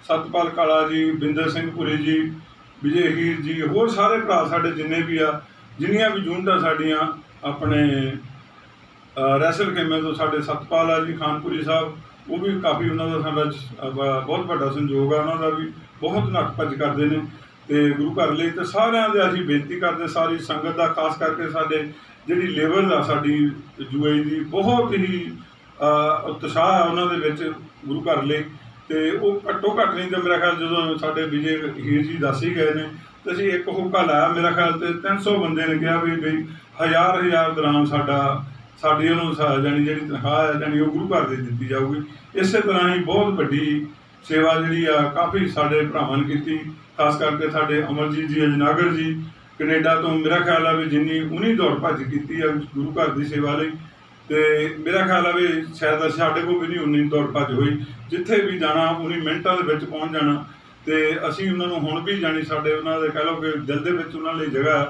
ਸਤਪਾਲ ਕਾਲਾ ਜੀ ਬਿੰਦਰ ਸਿੰਘ ਪੁਰੀ ਜੀ ਵਿਜੇ ਹੀਰ ਜੀ ਹੋਰ ਸਾਰੇ ਭਰਾ ਸਾਡੇ ਜਿੰਨੇ ਵੀ ਆ ਜਿੰਨੀਆਂ ਵੀ ਯੂਨਿਟਾਂ ਸਾਡੀਆਂ ਆਪਣੇ ਰੈਸਲ ਖੇਮੇ ਤੋਂ ਸਾਡੇ ਸਤਪਾਲ ਆ ਜੀ ਖਾਨਪੁਰੀ ਸਾਹਿਬ ਉਹ ਵੀ ਕਾਫੀ ਉਹਨਾਂ ਦਾ ਸਾਡਾ ਬਹੁਤ ਵੱਡਾ ਸੰਯੋਗ ਆ, ਉਹਨਾਂ ਦਾ ਵੀ ਬਹੁਤ ਨੱਠ ਭੱਜ ਕਰਦੇ ਨੇ ਤੇ ਗੁਰੂ ਘਰ ਲਈ। ਤੇ ਸਾਰਿਆਂ ਦੇ ਅਸੀਂ ਬੇਨਤੀ ਕਰਦੇ ਸਾਰੀ ਸੰਗਤ ਦਾ ਖਾਸ ਕਰਕੇ ਸਾਡੇ ਜਿਹੜੀ ਲੇਬਰ ਆ ਸਾਡੀ UAE ਦੀ ਬਹੁਤ ਹੀ ਉਤਸ਼ਾਹ ਆ ਉਹਨਾਂ ਦੇ ਵਿੱਚ ਗੁਰੂ ਘਰ ਲਈ ਤੇ ਉਹ ਘੱਟੋ ਘੱਟ ਨਹੀਂ ਤਾਂ ਮੇਰਾ ਖਿਆਲ ਜਦੋਂ ਸਾਡੇ ਵਿਜੇ ਹੀਰ ਜੀ ਦੱਸ ਹੀ ਗਏ ਨੇ ਤੇ ਅਸੀਂ ਇੱਕ ਹੋਕਾ ਲਾਇਆ ਮੇਰਾ ਖਿਆਲ ਤੇ 300 ਬੰਦੇ ਨੇ ਕਿਹਾ ਵੀ 1000 ਦਰਾਮ ਸਾਡੀ ਉਹਨੂੰ ਜਾਣੀ ਜਿਹੜੀ ਤਨਖਾਹ ਹੈ ਜਾਣੀ ਉਹ ਗੁਰੂ ਘਰ ਦੀ ਦਿੱਤੀ ਜਾਊਗੀ। ਇਸੇ ਤਰ੍ਹਾਂ ਹੀ ਬਹੁਤ ਵੱਡੀ ਸੇਵਾ ਜਿਹੜੀ ਆ ਕਾਫੀ ਸਾਡੇ ਭਰਾਵਾਂ ਨੇ ਕੀਤੀ, ਖਾਸ ਕਰਕੇ ਸਾਡੇ ਅਮਰਜੀਤ ਜੀ ਅਜਨਾਗਰ ਜੀ ਕੈਨੇਡਾ ਤੋਂ ਮੇਰਾ ਖਿਆਲ ਆ ਵੀ ਜਿੰਨੀ ਉਨੀ ਦੌੜ ਭੱਜ ਕੀਤੀ ਆ ਗੁਰੂ ਘਰ ਦੀ ਸੇਵਾ ਲਈ ਤੇ ਮੇਰਾ ਖਿਆਲ ਆ ਵੀ ਸ਼ਾਇਦ ਸਾਡੇ ਕੋਲ ਵੀ ਨਹੀਂ ਉਨੀ ਦੌੜ ਭੱਜ ਹੋਈ। ਜਿੱਥੇ ਵੀ ਜਾਣਾ ਉਨੀ ਮਿੰਟਾਂ ਦੇ ਵਿੱਚ ਪਹੁੰਚ ਜਾਣਾ ਤੇ ਅਸੀਂ ਉਹਨਾਂ ਨੂੰ ਹੁਣ ਵੀ ਜਾਣੀ ਸਾਡੇ ਉਹਨਾਂ ਦੇ ਕਹਿ ਲਓ ਕਿ ਦਿਲ ਦੇ ਵਿੱਚ ਉਹਨਾਂ ਲਈ ਜਗ੍ਹਾ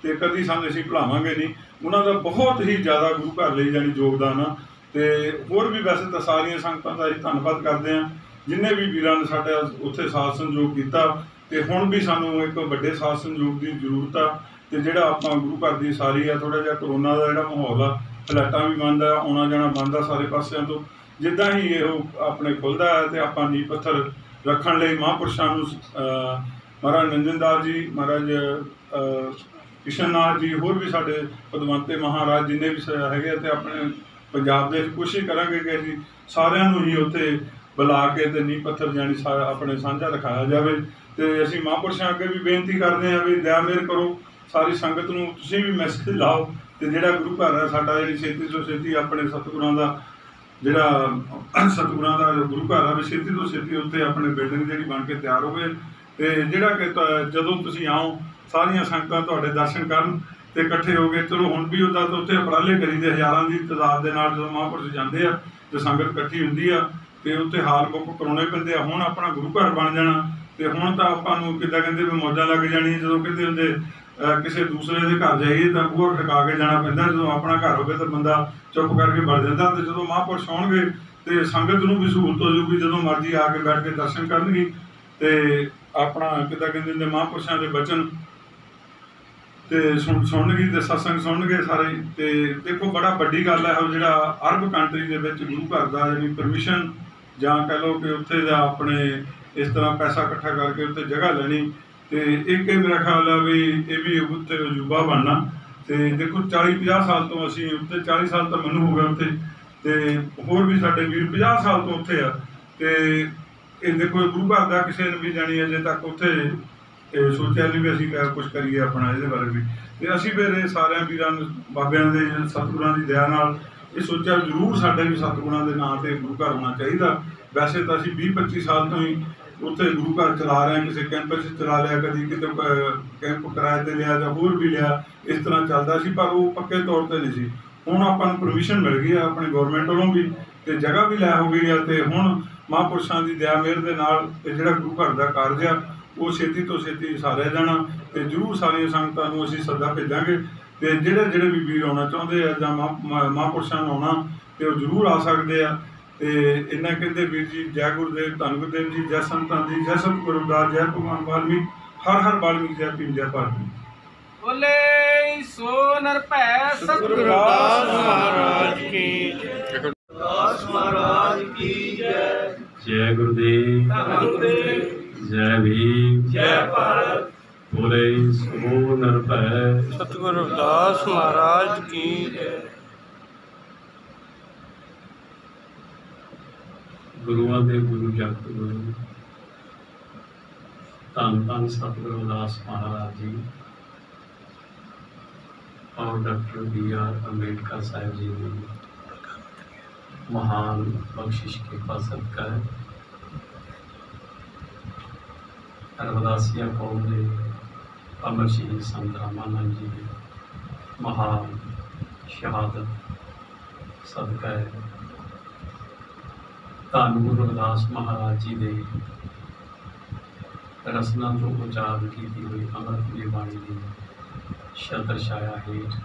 ਤੇ ਕਦੀ ਸਾਨੂੰ ਅਸੀਂ ਭੁਲਾਵਾਂਗੇ ਨਹੀਂ। ਉਹਨਾਂ ਦਾ ਬਹੁਤ ਹੀ ਜ਼ਿਆਦਾ ਗੁਰੂ ਘਰ ਲਈ ਜਾਣੀ ਯੋਗਦਾਨ ਆ ਤੇ ਹੋਰ ਵੀ ਵੈਸੇ ਤਾਂ ਸਾਰੀਆਂ ਸੰਗਤਾਂ ਦਾ ਅਸੀਂ ਧੰਨਵਾਦ ਕਰਦੇ ਹਾਂ ਜਿੰਨੇ ਵੀ ਵੀਰਾਂ ਨੇ ਸਾਡਾ ਉੱਥੇ ਸਾਥ ਸੰਯੋਗ ਕੀਤਾ ਤੇ ਹੁਣ ਵੀ ਸਾਨੂੰ ਇੱਕ ਵੱਡੇ ਸਾਥ ਸੰਯੋਗ ਦੀ ਜ਼ਰੂਰਤ ਆ ਤੇ ਜਿਹੜਾ ਆਪਾਂ ਗੁਰੂ ਘਰ ਦੀ ਸਾਰੀ ਆ ਥੋੜ੍ਹਾ ਜਿਹਾ ਕਰੋਨਾ ਦਾ ਜਿਹੜਾ ਮਾਹੌਲ ਆ ਫਲੈਟਾਂ ਵੀ ਬੰਦ ਆ, ਆਉਣਾ ਜਾਣਾ ਬੰਦ ਆ ਸਾਰੇ ਪਾਸਿਆਂ ਤੋਂ। ਜਿੱਦਾਂ ਹੀ ਇਹ ਆਪਣੇ ਖੁੱਲ੍ਹਦਾ ਹੈ ਤੇ ਆਪਾਂ ਨੀਂਹ ਪੱਥਰ ਰੱਖਣ ਲਈ ਮਹਾਂਪੁਰਸ਼ਾਂ ਨੂੰ ਮਹਾਰਾਜ ਨੰਦਨਦਾਸ ਜੀ ਮਹਾਰਾਜ ਕਿਸ਼ਨਨਾਥ ਜੀ ਹੋਰ ਵੀ ਸਾਡੇ ਪਦਵੰਤੇ ਮਹਾਰਾਜ ਜਿੰਨੇ ਵੀ ਹੈਗੇ ਤੇ ਆਪਣੇ ਪੰਜਾਬ ਦੇ ਕੋਸ਼ਿਸ਼ ਕਰਾਂਗੇ ਕਿ ਅਸੀਂ ਸਾਰਿਆਂ ਨੂੰ ਹੀ ਉੱਥੇ ਬੁਲਾ ਕੇ ਤੇ ਨੀਂਹ ਪੱਥਰ ਜਾਣੀ ਆਪਣੇ ਸਾਂਝਾ ਰਖਾਇਆ ਜਾਵੇ। ਤੇ ਅਸੀਂ ਮਹਾਂਪੁਰਸ਼ਾਂ ਅੱਗੇ ਵੀ ਬੇਨਤੀ ਕਰਦੇ ਹਾਂ ਵੀ ਦਇਆ ਮਿਹਰ ਕਰੋ ਸਾਰੀ ਸੰਗਤ ਨੂੰ, ਤੁਸੀਂ ਵੀ ਮੈਸੇਜ ਲਾਓ ਤੇ ਜਿਹੜਾ ਗੁਰੂ ਘਰ ਹੈ ਸਾਡਾ ਜਿਹੜੀ ਛੇਤੀ ਤੋਂ ਛੇਤੀ ਆਪਣੇ ਸਤਿਗੁਰਾਂ ਦਾ ਗੁਰੂ ਘਰ ਆ ਵੀ ਛੇਤੀ ਤੋਂ ਛੇਤੀ ਉੱਥੇ ਆਪਣੇ ਬਿਲਡਿੰਗ ਜਿਹੜੀ ਬਣ ਕੇ ਤਿਆਰ ਹੋਵੇ ਤੇ ਜਿਹੜਾ ਕਿ ਜਦੋਂ ਤੁਸੀਂ ਆਓ ਸਾਰੀਆਂ ਸੰਗਤਾਂ ਤੁਹਾਡੇ ਦਰਸ਼ਨ ਕਰਨ ਤੇ ਇਕੱਠੇ ਹੋ ਗਏ। ਚਲੋ ਹੁਣ ਵੀ ਉੱਦਾਂ ਤਾਂ ਉੱਥੇ ਉਪਰਾਲੇ ਕਰੀਦੇ ਹਜ਼ਾਰਾਂ ਦੀ ਤਾਦਾਦ ਦੇ ਨਾਲ ਜਦੋਂ ਮਹਾਂਪੁਰਸ਼ ਜਾਂਦੇ ਆ ਤੇ ਸੰਗਤ ਇਕੱਠੀ ਹੁੰਦੀ ਆ ਤੇ ਉੱਥੇ ਹਾਲ ਬੁੱਕ ਕਰਾਉਣੇ ਪੈਂਦੇ ਆ। ਹੁਣ ਆਪਣਾ ਗੁਰੂ ਘਰ ਬਣ ਜਾਣਾ ਤੇ ਹੁਣ ਤਾਂ ਆਪਾਂ ਨੂੰ ਕਿੱਦਾਂ ਕਹਿੰਦੇ ਵੀ ਮੌਜਾਂ ਲੱਗ ਜਾਣੀਆਂ। ਜਦੋਂ ਕਹਿੰਦੇ ਹੁੰਦੇ ਕਿਸੇ ਦੂਸਰੇ ਦੇ ਘਰ ਜਾਈਏ ਤਾਂ ਬੂਹਾ ਖੜਕਾ ਕੇ ਜਾਣਾ ਪੈਂਦਾ, ਜਦੋਂ ਆਪਣਾ ਘਰ ਹੋਵੇ ਤਾਂ ਬੰਦਾ ਚੁੱਪ ਕਰਕੇ ਵੜ ਜਾਂਦਾ। ਤੇ ਜਦੋਂ ਮਹਾਂਪੁਰਸ਼ ਆਉਣਗੇ ਤੇ ਸੰਗਤ ਨੂੰ ਵੀ ਸਹੂਲਤ ਹੋ ਜਾਊਗੀ, ਜਦੋਂ ਮਰਜ਼ੀ ਆ ਕੇ ਬੈਠ ਕੇ ਦਰਸ਼ਨ ਕਰਨਗੇ ਤੇ ਆਪਣਾ ਕਿੱਦਾਂ ਕਹਿੰਦੇ ਹੁੰਦੇ ਮਹਾਂਪੁਰਸ਼ਾਂ ਦੇ ਬਚਨ ਤੇ ਸੁਣਨਗੇ ਤੇ ਸਤਸੰਗ ਸੁਣਨਗੇ ਸਾਰੇ। ਤੇ ਦੇਖੋ ਬੜਾ ਵੱਡੀ ਗੱਲ ਹੈ ਉਹ ਜਿਹੜਾ ਅਰਬ ਕੰਟਰੀ ਦੇ ਵਿੱਚ ਗੁਰੂ ਘਰ ਦਾ ਜਿਹੜੀ ਪਰਮਿਸ਼ਨ ਜਾਂ ਕਹਿ ਲਓ ਕਿ ਉੱਥੇ ਦਾ ਆਪਣੇ ਇਸ ਤਰ੍ਹਾਂ ਪੈਸਾ ਇਕੱਠਾ ਕਰਕੇ ਉੱਥੇ ਜਗ੍ਹਾ ਲੈਣੀ ਤੇ ਇੱਕ ਇਹ ਮੇਰਾ ਖਿਆਲ ਆ ਵੀ ਇਹ ਵੀ ਉੱਥੇ ਅਜੂਬਾ ਬਣਨਾ। ਤੇ ਦੇਖੋ 40-50 ਸਾਲ ਤੋਂ ਅਸੀਂ ਉੱਥੇ 40 ਸਾਲ ਤਾਂ ਮੈਨੂੰ ਹੋ ਗਿਆ ਉੱਥੇ ਤੇ ਹੋਰ ਵੀ ਸਾਡੇ ਵੀਰ 50 ਸਾਲ ਤੋਂ ਉੱਥੇ ਆ ਤੇ ਇਹ ਦੇਖੋ ਗੁਰੂ ਘਰ ਦਾ ਕਿਸੇ ਨੇ ਵੀ ਜਾਣੀ ਅਜੇ ਤੱਕ ਉੱਥੇ ਸੋਚਿਆ ਨਹੀਂ ਵੀ ਅਸੀਂ ਕੁਛ ਕਰੀਏ ਆਪਣਾ ਇਹਦੇ ਬਾਰੇ ਵੀ। ਤੇ ਅਸੀਂ ਫਿਰ ਇਹ ਸਾਰਿਆਂ ਵੀਰਾਂ ਨੂੰ ਬਾਬਿਆਂ ਦੇ ਸਤਿਗੁਰਾਂ ਦੀ ਦਇਆ ਨਾਲ ਇਹ ਸੋਚਿਆ ਜ਼ਰੂਰ ਸਾਡੇ ਵੀ ਸਤਿਗੁਰਾਂ ਦੇ ਨਾਂ 'ਤੇ ਗੁਰੂ ਘਰ ਹੋਣਾ ਚਾਹੀਦਾ। ਵੈਸੇ ਤਾਂ ਅਸੀਂ 20-25 ਸਾਲ ਤੋਂ ਹੀ ਉੱਥੇ ਗੁਰੂ ਘਰ ਚਲਾ ਰਹੇ, ਕਿਸੇ ਕੈਂਪਸ 'ਚ ਚਲਾ ਲਿਆ, ਕਦੀ ਕਿਤੇ ਕੈਂਪ ਕਿਰਾਏ 'ਤੇ ਲਿਆ ਜਾਂ ਹੋਰ ਵੀ ਲਿਆ, ਇਸ ਤਰ੍ਹਾਂ ਚੱਲਦਾ ਸੀ, ਪਰ ਉਹ ਪੱਕੇ ਤੌਰ 'ਤੇ ਨਹੀਂ ਸੀ। ਹੁਣ ਆਪਾਂ ਨੂੰ ਪਰਮਿਸ਼ਨ ਮਿਲ ਗਈ ਆ ਆਪਣੀ ਗੌਰਮੈਂਟ ਵੱਲੋਂ ਵੀ, ਅਤੇ ਜਗ੍ਹਾ ਵੀ ਲੈ ਹੋ ਗਈ ਆ, ਅਤੇ ਹੁਣ ਮਹਾਂਪੁਰਸ਼ਾਂ ਦੀ ਦਇਆ ਮਿਹਰ ਦੇ ਨਾਲ ਇਹ ਜਿਹੜਾ ਗੁਰੂ ਘਰ ਦਾ ਕਾਰਜ ਆ ਉਹ ਛੇਤੀ ਤੋਂ ਛੇਤੀ ਸਾਰਿਆ ਜਾਣਾ। ਅਤੇ ਜ਼ਰੂਰ ਸਾਰੀਆਂ ਸੰਗਤਾਂ ਨੂੰ ਅਸੀਂ ਸੱਦਾ ਭੇਜਾਂਗੇ, ਅਤੇ ਜਿਹੜੇ ਵੀ ਵੀਰ ਆਉਣਾ ਚਾਹੁੰਦੇ ਆ ਜਾਂ ਮਹਾਂਪੁਰਸ਼ਾਂ ਨੂੰ ਆਉਣਾ ਅਤੇ ਉਹ ਜ਼ਰੂਰ ਆ ਸਕਦੇ ਆ। ਅਤੇ ਇਹਨਾਂ ਕਹਿੰਦੇ ਵੀਰ ਜੀ, ਜੈ ਗੁਰਦੇਵ, ਧੰਨ ਗੁਰਦੇਵ ਜੀ, ਜੈ ਸੰਤਾਂ ਦੀ, ਜੈ ਸਤਿਗੁਰੂ ਰਵਿਦਾਸ, ਜੈ ਭਗਵਾਨ ਵਾਲਮੀਕ, ਹਰ ਹਰ ਵਾਲਮੀਕ, ਜੈ ਭੀਮ, ਜੈ ਭਾਰਤ। ਬੋਲੇ ਸੋ ਨਿਰਭੈ ਸਤਿਗੁਰੂ ਰਵਿਦਾਸ ਮਹਾਰਾਜ ਕੀ दास महाराज की जय। जय गुरुदेव, धन गुरुदेव, जय भीम, जय भारत। बोले सो निरभय सतगुरु रविदास महाराज की जय। गुरुआं दे गुरु जगत गुरु धन धन सतगुरु रविदास महाराज जी और डॉक्टर B.R. अम्बेडकर साहब जी ने महान बख्शिश के सदका है रविदासिया कौम ने अमर शहीद संत रामानंद जी ने महान शहादत सदका है धन गुरु रविदास महाराज जी ने रसना तो उचार की हुई अमृत बाणी की छत्र छाया हेठ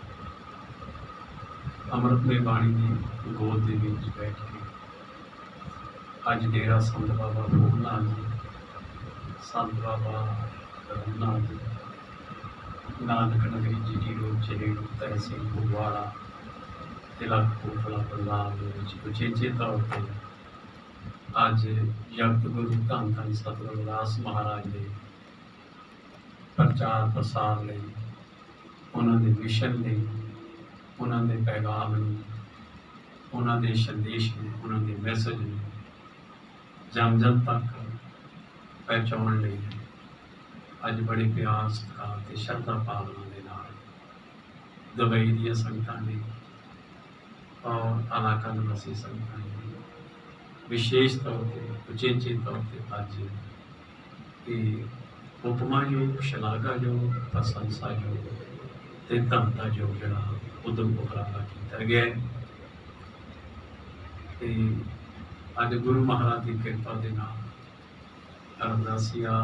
अमृतमय बाणी की गोद के बीच बैठ के अज डेरा संत बाबा फूलनाथ जी, संत बाबा रघुनाथ जी, नानक नगरी GT रोड चलेड़ू तहसील फगवाड़ा जिला कपूरथला पंजाब के उचेचे तौर पर अज जगत गुरु धन धन सतगुरु रविदास महाराज के प्रचार प्रसार लई, उन्होंने मिशन लई, उन्होंने पैगाम उन्होंने संदेश ने, उन्होंने मैसेज ने जन जन तक पहुँचाने लई अज बड़े प्यार सत्कार ते श्रद्धा भावना के नाल दुबई दी संगतां ने और इलाका निवासी संगतां ने विशेष तौर पर उचेचे तौर पर अज ये उपमायोग, शलाघायोग, प्रशंसायोग ते धन्यवाद जिहड़ा उद्यम उपराला किया गया है। अज गुरु महाराज की कृपा के नाल रविदासिया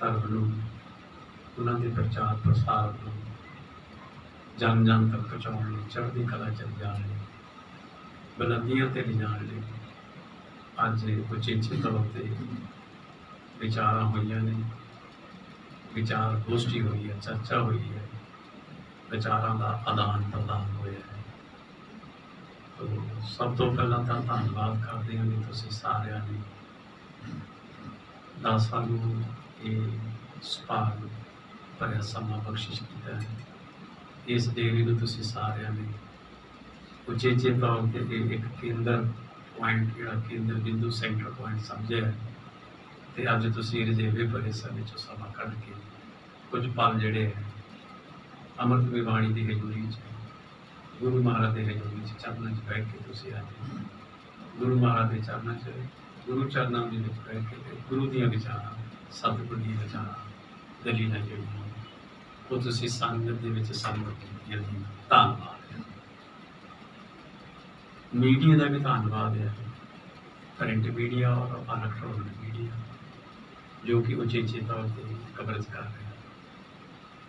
धर्म उन्होंने प्रचार प्रसार जन जन तक पहुँचाने चढ़ती कला चल जाने बुलंदियों से ले जाने अज उचेचे तौर पर विचार हुई ने, विचार गोष्ठी हुई है, चर्चा हुई है, विचारों का आदान प्रदान होया है। तो सब तो पहला तो धन्यवाद करते हैं कि तुसीं सारिਆਂ ने सानू ये सुभाग भरिया समा बख्शिश किया है। इस डेरे को तुसीं सारिਆਂ ने उचेचे तौर पर एक केंद्र पॉइंट जिहड़ा केंद्र बिंदु सेंटर पॉइंट समझिया है। तो अज तुसीं रजेवे भरे समय चो समा कढ़ के कुछ पल जिहड़े है अमृतमय बाणी की हजूरी गुरु महाराज के हजूरी चरणों च बैठ के तुसीं अज गुरु महाराज के चरणों च गुरु चरणों के बैठ के गुरु दियां विचारां सतगुर दी विचारां दलीलां जिहड़ियां वो तुसीं संगत दे विच संगत कीतियां जी। धन्नवाद। मीडिया का भी धन्नवाद है, प्रिंट मीडिया और इलैक्ट्रॉनिक मीडिया जो कि उचेचे तौर पर कवरेज कर रहे हैं।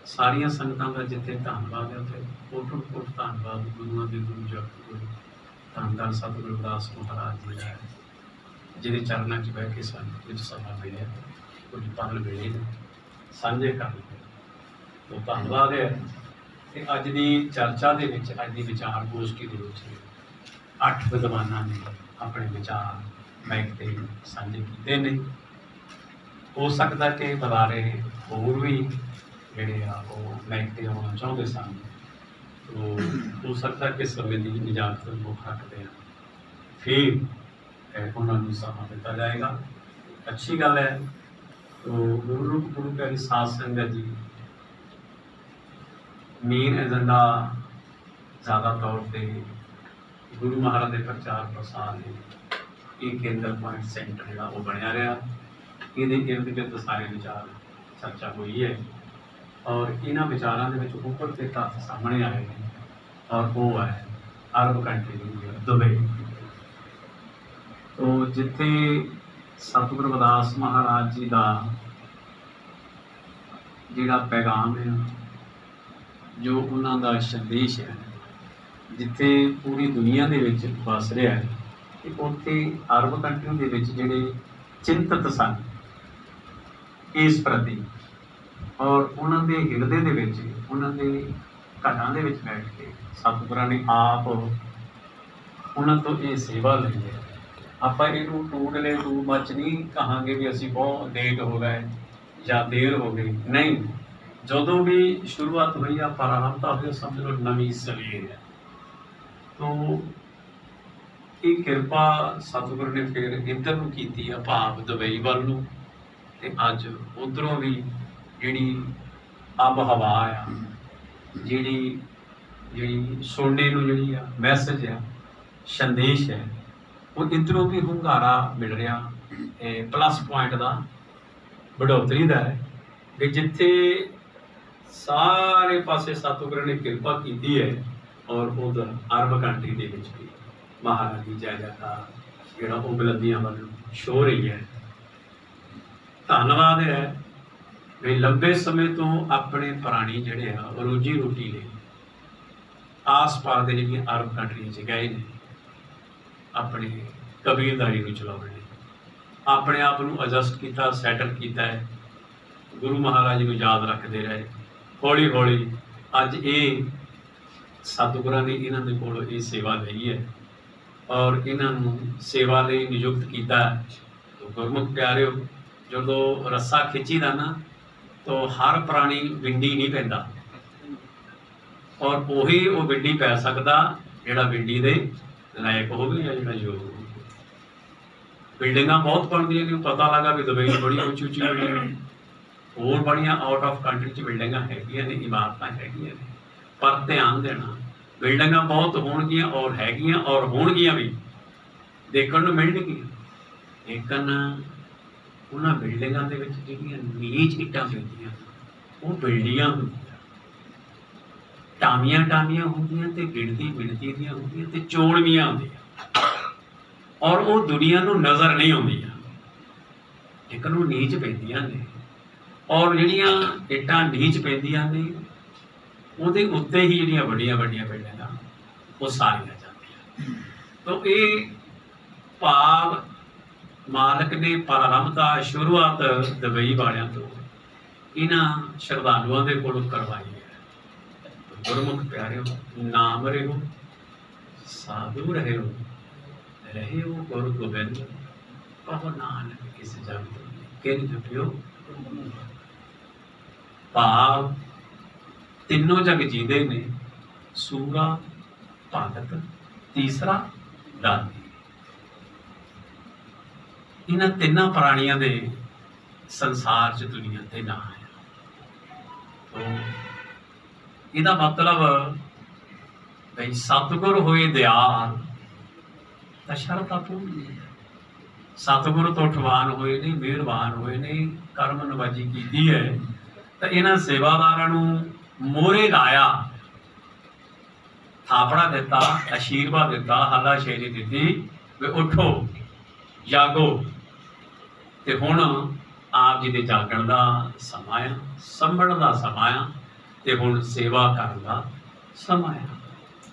सारिया संगतां का जिथे धन्नवाद है उत्थे कोटो कोट धन्नवाद गुरुआं दे गुरु जगत गुरु धन धन सतगुरु रविदास महाराज जी का है, जिहदे चरणों च बह के सानूं कुछ समा मिलिया, कुछ पल मिले ने साझे कर लए। तो धन्नवाद है कि अज की चर्चा दे विच अज की विचार गोष्ठी दे विच 8 विद्वानां ने अपने विचार माइक ते साझे कीते ने। हो सकता कि बुलारे होर भी जिहड़े आ माइक ते आउणा चाहुंदे सन, तो हो सकता कि समय की इजाजत मुख रखते हैं फिर उन्होंने समा दिता जाएगा। अच्छी गल है। तो गुरु गुरु प्यारी साध संगत जी मेन एजेंडा ज़्यादा तौर पर गुरु महाराज के प्रचार प्रसार है ये केंद्र पॉइंट सेंटर जिहड़ा वो बनया रहा। ये इर्द गिर्द सारे विचार चर्चा हुई है और इन्हां विचारां दे विच उपर के तत्थ सामने आए हैं और वो है अरब कंट्री दुबई। तो जिथे सतगुरु रविदास महाराज जी का जिहड़ा पैगाम है, जो उन्हां दा संदेश है, जिथे पूरी दुनिया दे विच वस रहा है, कि उत्थे अरब कंट्री दे विच जिहड़े चिंतित सन इस प्रति और उन्हां दे हिरदे दे विच उन्हां दे घरां दे विच बैठ के सतगुरां ने आप उन्हां तो ये सेवा लई है। आप इनू टूटले टू मच नहीं कहांगे भी असी बहुत लेट हो गए या देर हो गई, नहीं। जदों भी शुरुआत हुई या प्रारंभ हुई समझ लो नवी सवेर है। तो ये किरपा सतगुरु ने फिर इधर नूं कीती है, भाव दुबई वाल नूं, ते अज उधरों भी जिहड़ी अब हवा आ जिहड़ी सुनने नूं जिहड़ी आ मैसेज आ संदेश है, वो इधरों भी हुंगारा मिल रहा। प्लस पॉइंट का बढ़ोतरी का है कि जिथे सारे पासे सतगुरु ने किरपा की है और उधर अरब कंट्री के भी महाराज की जय जयकार जिहड़ा वो बुलंदियां वाल छो रही है। धन्नवाद है भी लंबे समय तो अपने प्राणी जिहड़े आ रोजी रोटी ने आस पास के जिहड़ियां अरब कंट्री च गए ने अपनी कबीलदारी को चलाने, अपने आप को एडजस्ट किया, सैटल किया है, गुरु महाराज को याद रखते रहे। हौली हौली अज ये सतगुरां ने इन्हां दे कोलों ये सेवा लई है और इन्हां सेवा लई नियुक्त किया। तो गुरमुख प्यारिओ, जो रस्सा खिंचीदा ना तो हर प्राणी विंडी नहीं पैंदा और उही वो विंडी पै सकदा जिहड़ा विंडी दे लायक हो गई है। जो बिल्डिंग बहुत बनदियां ने, पता लगा भी दुबई बड़ी उच्ची उच्ची बिल्डिंग, होर बड़ियां आउट ऑफ कंट्री च बिल्डिंग हैगियां ने, इमारत हैगियां ने, पर ध्यान देना बिल्डिंग बहुत होणगियां और हैगियां और होणगियां भी देखण नूं मिलणगियां, लेकिन उन्हां बिल्डिंगां दे विच जिहड़ियां नीच इट्टां पैंदियां वो बिल्डिंगां होंदियां, टामियां टामियां होंदियां ते गिणती गिणती दियां होंदियां ते चोणवियां होंदियां और वो दुनिया नूं नज़र नहीं आउंदियां, लेकिन वो नीच पैंदियां ने और जिहड़ियां इट्टां नीच पैंदियां ने उहदे उत्ते ही जिहड़ियां वड्डियां वड्डियां बिल्डिंगां वो सारियां जांदियां। तो ये भाव मालक ने प्रारंभता शुरुआत दुबई वालियां तो इन्हां श्रद्धालुआं दे कोलों करवाई है। गुरमुख प्यारिओ, नाम रहो साधु रहो गुरु गोबिंद, कहो नानक इस जग किन जपियो। भाव तीनों जग जीदे ने, सूरा भगत तीसरा दानी। इन्हां तिन्नां प्राणियां दे संसार च दुनिया ते ना है। तो इहदा मतलब भाई सतगुर होए दयाल तां शरधा पूरी है। सतगुर तो ठवान होए ने, मेहरबान होए ने, कर्म नवाजी की है, तो इन्हां सेवादारां नूं मोहरे लाया, थापड़ा दिता, आशीर्वाद दिता, हलाशेरी दी वे उठो जागो। तो हुण आप जी दे जागण का समा आ, संभलण का समा आ, ते हुण सेवा करन का समा आ।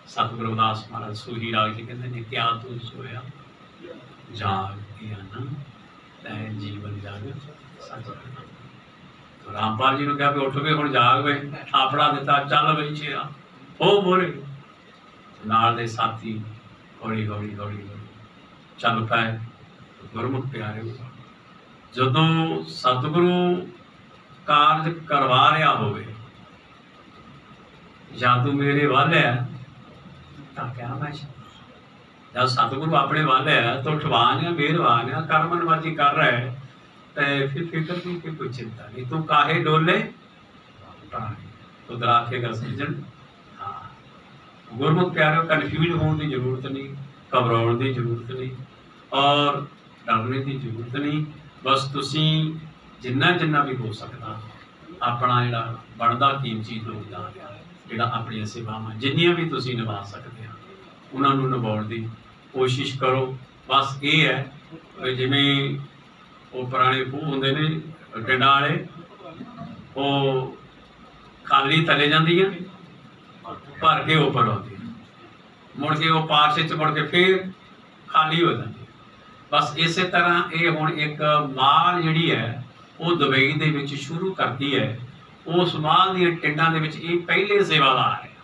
सतगुरु रविदास महाराज सूही राग जी कहते हैं, क्या तू सोया जाग किया ना तै जीवन जाग सच। तो रामपाल जी ने कहा भी उठ के हुण जाग वे, थापड़ा दिता, चल बई छेरा हो मोरे। नाल दे साथी हौली हौली हौली हौली चल पाए। गुरमुख प्यारे, जदों सतगुरु कारज करवा रहा होवे, या तू मेरे वाल है तो क्या मैं जब सतगुरु अपने वाल है तो ठवान है, मेहरबान है, कर्म नवाजी कर रहा है, तो फिर फिक्र नहीं कि कोई चिंता नहीं। तू काहे डोले तो दराखेगा सज्जन। हाँ, गुरमुख प्यारे, कन्फ्यूज होने की जरूरत नहीं, घबराने की जरूरत नहीं। और डरने की जरूरत नहीं। बस तुसी जिन्ना जिन्ना भी हो सकता अपना जिहड़ा बनदा कीमती योगदान जिहड़ा अपनी सेवावां जिन्नियां भी तुसी निभा सकते हो उन्होंने निभाउण दी कोशिश करो। बस ये है कि जिवें वो पुराने खूह होंदे ने टिंडां वाले वो खाली थले जांदियां भर के उपर आउंदियां मुड़ के वो पारसे च मुड़ के फिर खाली हो जाती। बस इस तरह ये हुण एक माल जिहड़ी है वो दुबई दे विच शुरू करती है। उस माल दी टिंडां दे विच ये पहले सेवादार है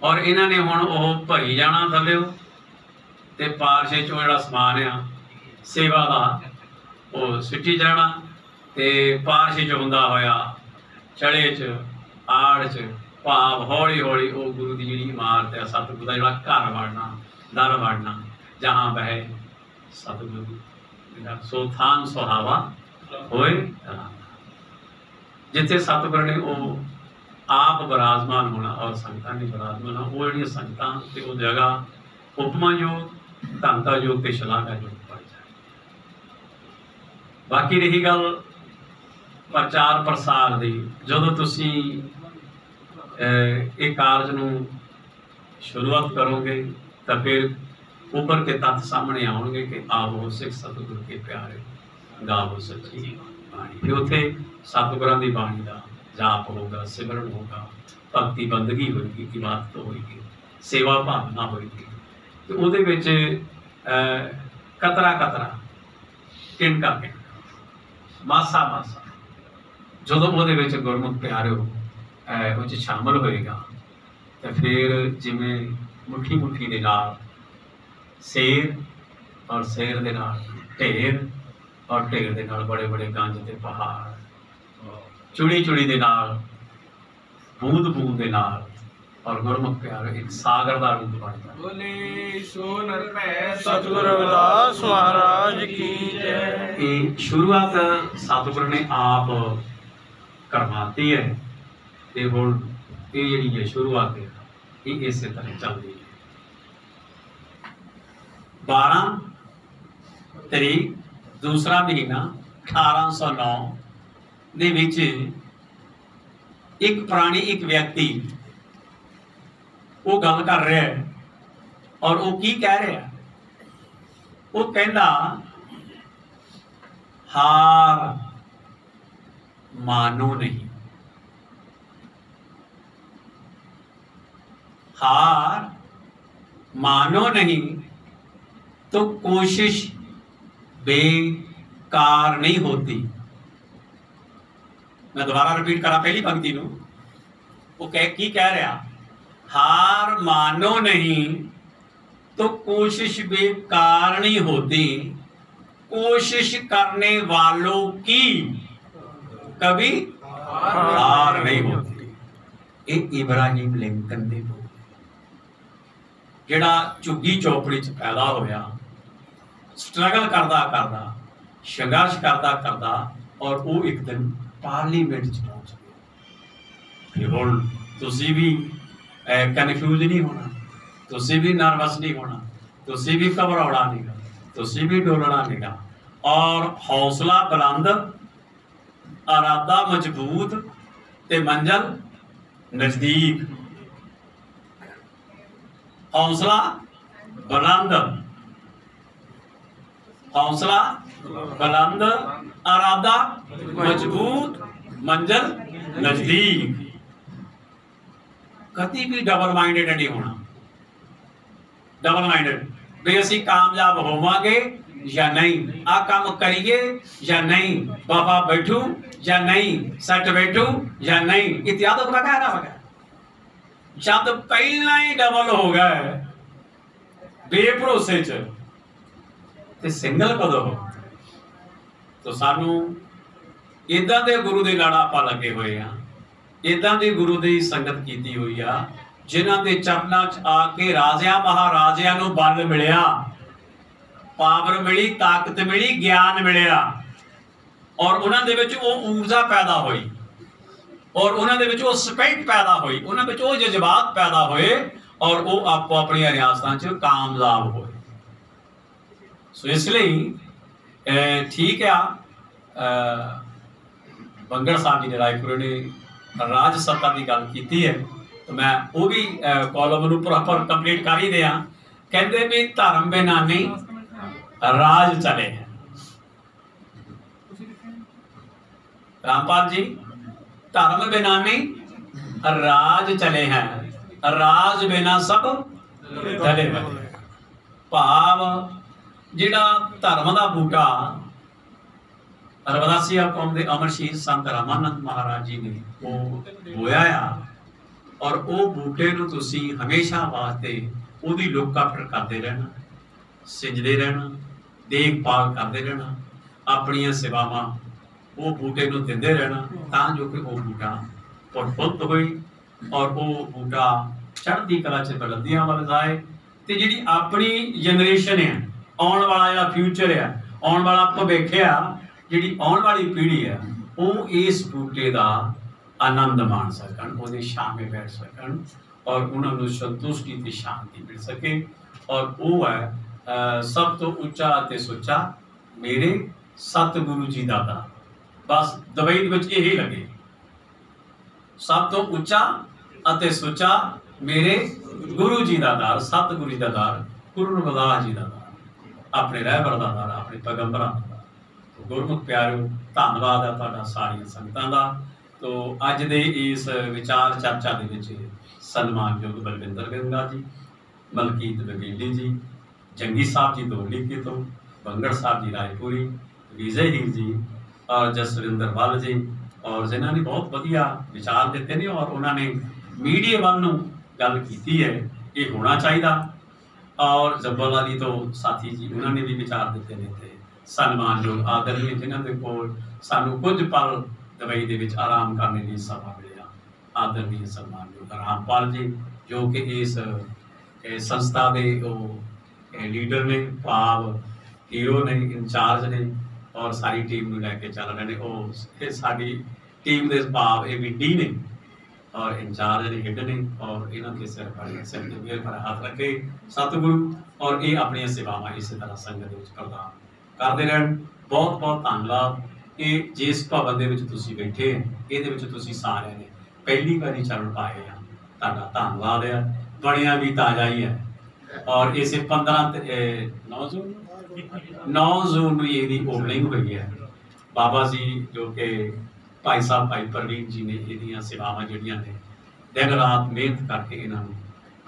और इन्हां ने हुण वो भरी जाना थल्ले ते पारसे चों जिहड़ा समान आ सेवा दा वो सिੱਟੀ जाना ते पारसे च हुंदा होया चढ़े च आड़ च भाव हौली हौली वो गुरु की जिहड़ी इमारत है सतगुरु का जिहड़ा घर वड़ना दर वड़ना जहाँ बह सतगुरु सो थान सुहावा होए जिथे सतगुरु ने वो आप विराजमान होना और संगतां ने विराजमान होना वो जिहड़ियां संगतां ते वो जगह उपमा योग धनता योग ते शलाघा योग बन जाए। बाकी रही गल प्रचार प्रसार दी जदों तुसी एक कारज नूं शुरुआत करोगे तो फिर ऊपर के तत्थ सामने आउणगे कि आवो सिख सतगुरु के प्यारे गावो सच्ची बाणी। फिर उत्थे सतगुरां दी बाणी दा जाप होगा सिमरन होगा भगती बंदगी होगी इबादत होगी सेवा भावना होगी तो उहदे विच कतरा कतरा किणका किणका मासा मासा जदों उहदे विच गुरमुख प्यारे उह शामिल होएगा तो फिर जिवें मुट्ठी मुट्ठी दे नाल शेर और शेर दे नाल ढेर और ढेर दे नाल बड़े बड़े गंज के पहाड़ चुड़ी चुड़ी दे नाल बूंद बूंद दे नाल और गुरमुख प्यार एक सागर का रूप बनता है। बोले सो नरपै सतगुरु रविदास महाराज की जय। ये शुरुआत सतगुरु ने आप करवाती है ते हुण ये जिहड़ी है शुरुआत है ये इस तरह चलती है। 12 तरीक दूसरा महीना 1809 दे विच एक प्राणी एक व्यक्ति वो गल कर रहा है और वो की कह रहा है वो कहता हार मानो नहीं, हार मानो नहीं तो कोशिश बेकार नहीं होती। मैं दोबारा रिपीट करा पहली पंक्ति नूं वो की कह रहा हार मानो नहीं तो कोशिश बेकार नहीं होती, कोशिश करने वालों की कभी हार नहीं होती। ये इब्राहिम लिंकन दे बोल जिहड़ा झुग्गी चौपड़ी च पैदा होया स्ट्रगल करदा करदा संघर्ष करदा करदा और वो एक दिन पार्लीमेंट च पहुंच गया। हुण तुसीं भी कन्फ्यूज नहीं होना, तुसीं भी नर्वस नहीं होना, तुसीं भी घबराउणा नहीं, तुसीं भी डोलना नहीं और हौसला बुलंद इरादा मजबूत ते मंजिल नजदीक। हौसला बुलंद, हौसला बुलंद इरादा मजबूत मंजिल नजदीक। कभी भी डबल माइंडेड नहीं होना। डबल माइंडेड भी असी कामयाब होवांगे या नहीं, आ काम करिए या नहीं, बाबा बैठू या नहीं, सट बैठू या नहीं, इत्यादि का कहना होगा। जब पहला ही डबल हो गए बेभरोसे च ते सिंगल कदों हो तो सानू इदां दे गुरु दे लड़ आपां लगे हुए हैं, इदां दे गुरु दी संगत कीती हुई आ जिन्हां दे चरनां च आके राजियां महाराजियां नूं बल मिलिया, पावर मिली, ताकत मिली, ज्ञान मिलिया और उन्हां दे विच वो ऊर्जा पैदा हुई और उन्हां दे विच वो स्पिरिट पैदा हुई, उन्हां विच वो जज्बात पैदा होए और वो आपो अपनी रियासतां च कामयाब होए। सो इसलिए ठीक आ बंगड़ साहब जी ने रायपुर ने राज सत्ता की गल की है, तो मैं वो भी कॉलम नूं प्रॉपर कंप्लीट कर ही दिया। कहते भी धर्म बिना नहीं राज चले हैं। रामपाल जी, धर्म बिना नहीं राज चले हैं, राज बिना सब चले बने। भाव जिहड़ा धर्म का बूटा रविदासी कौम के अमरशीर संत रामानंद महाराज जी ने वो बोया आ, और वो बूटे नूं तुसी हमेशा वास्ते उहदी लुक आफ्टर करते रहना, सिंजते रहना, देखभाल करते रहना, अपनियां सेवावां वो बूटे नूं दिंदे रहना, तां जो कि वो बूटा फुੱਟ होई और वो बूटा चढ़ती कला च बुलंदियां वल जाए। ते जिहड़ी अपनी जनरेशन है, आउण वाला जिहड़ा फ्यूचर है, आउण वाला भविख है, जिहड़ी आउण वाली पीढ़ी है, वो इस बूटे का आनंद मान सकन, उहदी छां में बैठ सकन और उन्होंने संतुष्टि ते शांति मिल सके। और वो है सब तो उच्चा ते सुच्चा मेरे सतगुरु जी दा दार। बस दवाई विच यही लगे, सब तो उच्चा अते सुच्चा मेरे गुरु जी का दार, सतगुरु जी का दार, गुरु रविदास जी का दार, अपने रहबर का दार, अपने पैगंबरां दा दार। तो गुरमुख प्यारो, धन्नवाद है तुहाडा सारियां संगतां दा। तो अज दे इस विचार चर्चा दे विच सन्मानयोग बलविंदर गंगा जी, मलकीत बघेली जी, जंगी साहब जी दोलीके तो, बंगड़ साहब जी रायपुरी, विजय हीर जी और जसविंदर वल जी, और जिन्होंने बहुत वधिया विचार दिते ने और उन्होंने मीडिया वाल नूं गल की है ये होना चाहिए। और जब्बल अली तो साथी जी उन्होंने भी विचार दिते ने ते सन्मानयोग आदरणीय जिन्हां दे कोल सानूं कुछ पल दवाई दे विच आराम करने की समा मिलिया, आदरणीय सन्मानयोग रामपाल जी जो कि इस संस्था के लीडर ने, भाव हीरो ने, इंचार्ज ने और सारी टीम में लैके चल रहे हैं। वो साड़ी टीम के भाव ये डी ने और इंचार्ज ने, हिड ने, और इन्हों के सिर पर हाथ रखे सतगुरु, और ये अपन सेवावां इस तरह संगत प्रदान करते रहन। बहुत बहुत धन्यवाद। ये जिस भवन के बैठे हैं ये सारे ने पहली बारी चरण पाए हैं, तुहाडा धन्यवाद है। बनया भी ताज़ा ही है और इसे 9 जून में यदी ओपनिंग हुई है। बाबा जी जो कि भाई साहब भाई प्रवीण जी ने यदियां सेवावां जिहड़ियां ने दिन रात मेहनत करके इन्होंने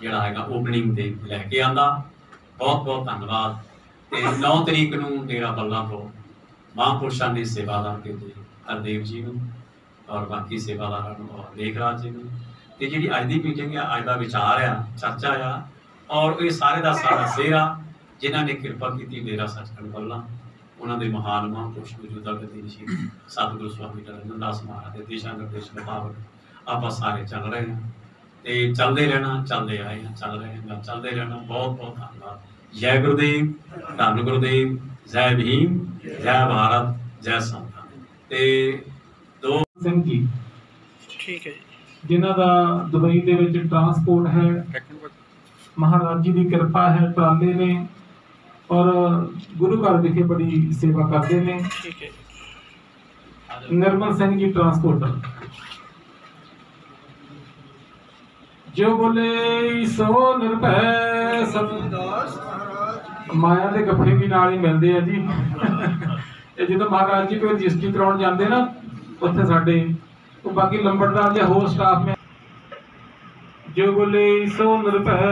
जिहड़ा है ओपनिंग दे लैके आंदा। बहुत बहुत धन्यवाद। तो 9 तरीक नूं डेरा बल्ला तो महापुरुषों ने सेवादार भेजे हरदेव जी नूं और बाकी सेवादारां नूं और लेखराज जी नूं। ते जिहड़ी अज दी मीटिंग आ, अज दा विचार आ, चर्चा आ, और ये सारे का सारा सिर आ जिन्हों ने कृपा की डेरा सचखंड बल्ला, उन्होंने महान महापुरुष मौजूदा गतिशील सतगुरु स्वामी नरेंद्र दास महाराज के दिशा निर्देश मुताबिक आप सारे चल रहे हैं। तो चलते रहना, चलते आए हैं, चल रहे हैं, चलते रहना। बहुत बहुत धन्यवाद। जय गुरुदेव, धन गुरुदेव, जय भीम, जय भारत, जय संतान। दो सिंह जी ठीक है जिन्हों का दुबई के ट्रांसपोर्ट है, महाराज जी की कृपा है, ट्राले ने और गुरु घर विखे बड़ी सेवा करते हैं। ठीक है निर्मल सिंह जी ट्रांसपोर्टर जो बोले सो निर्भय सब माया के कपड़े भी नाल ही मिलते हैं जी। जो महाराज जी को रजिस्ट्री कराउण जाते ना उत्थे साडे तो बाकी लंबड़दार या होर स्टाफ में जो बोले सो निर्भय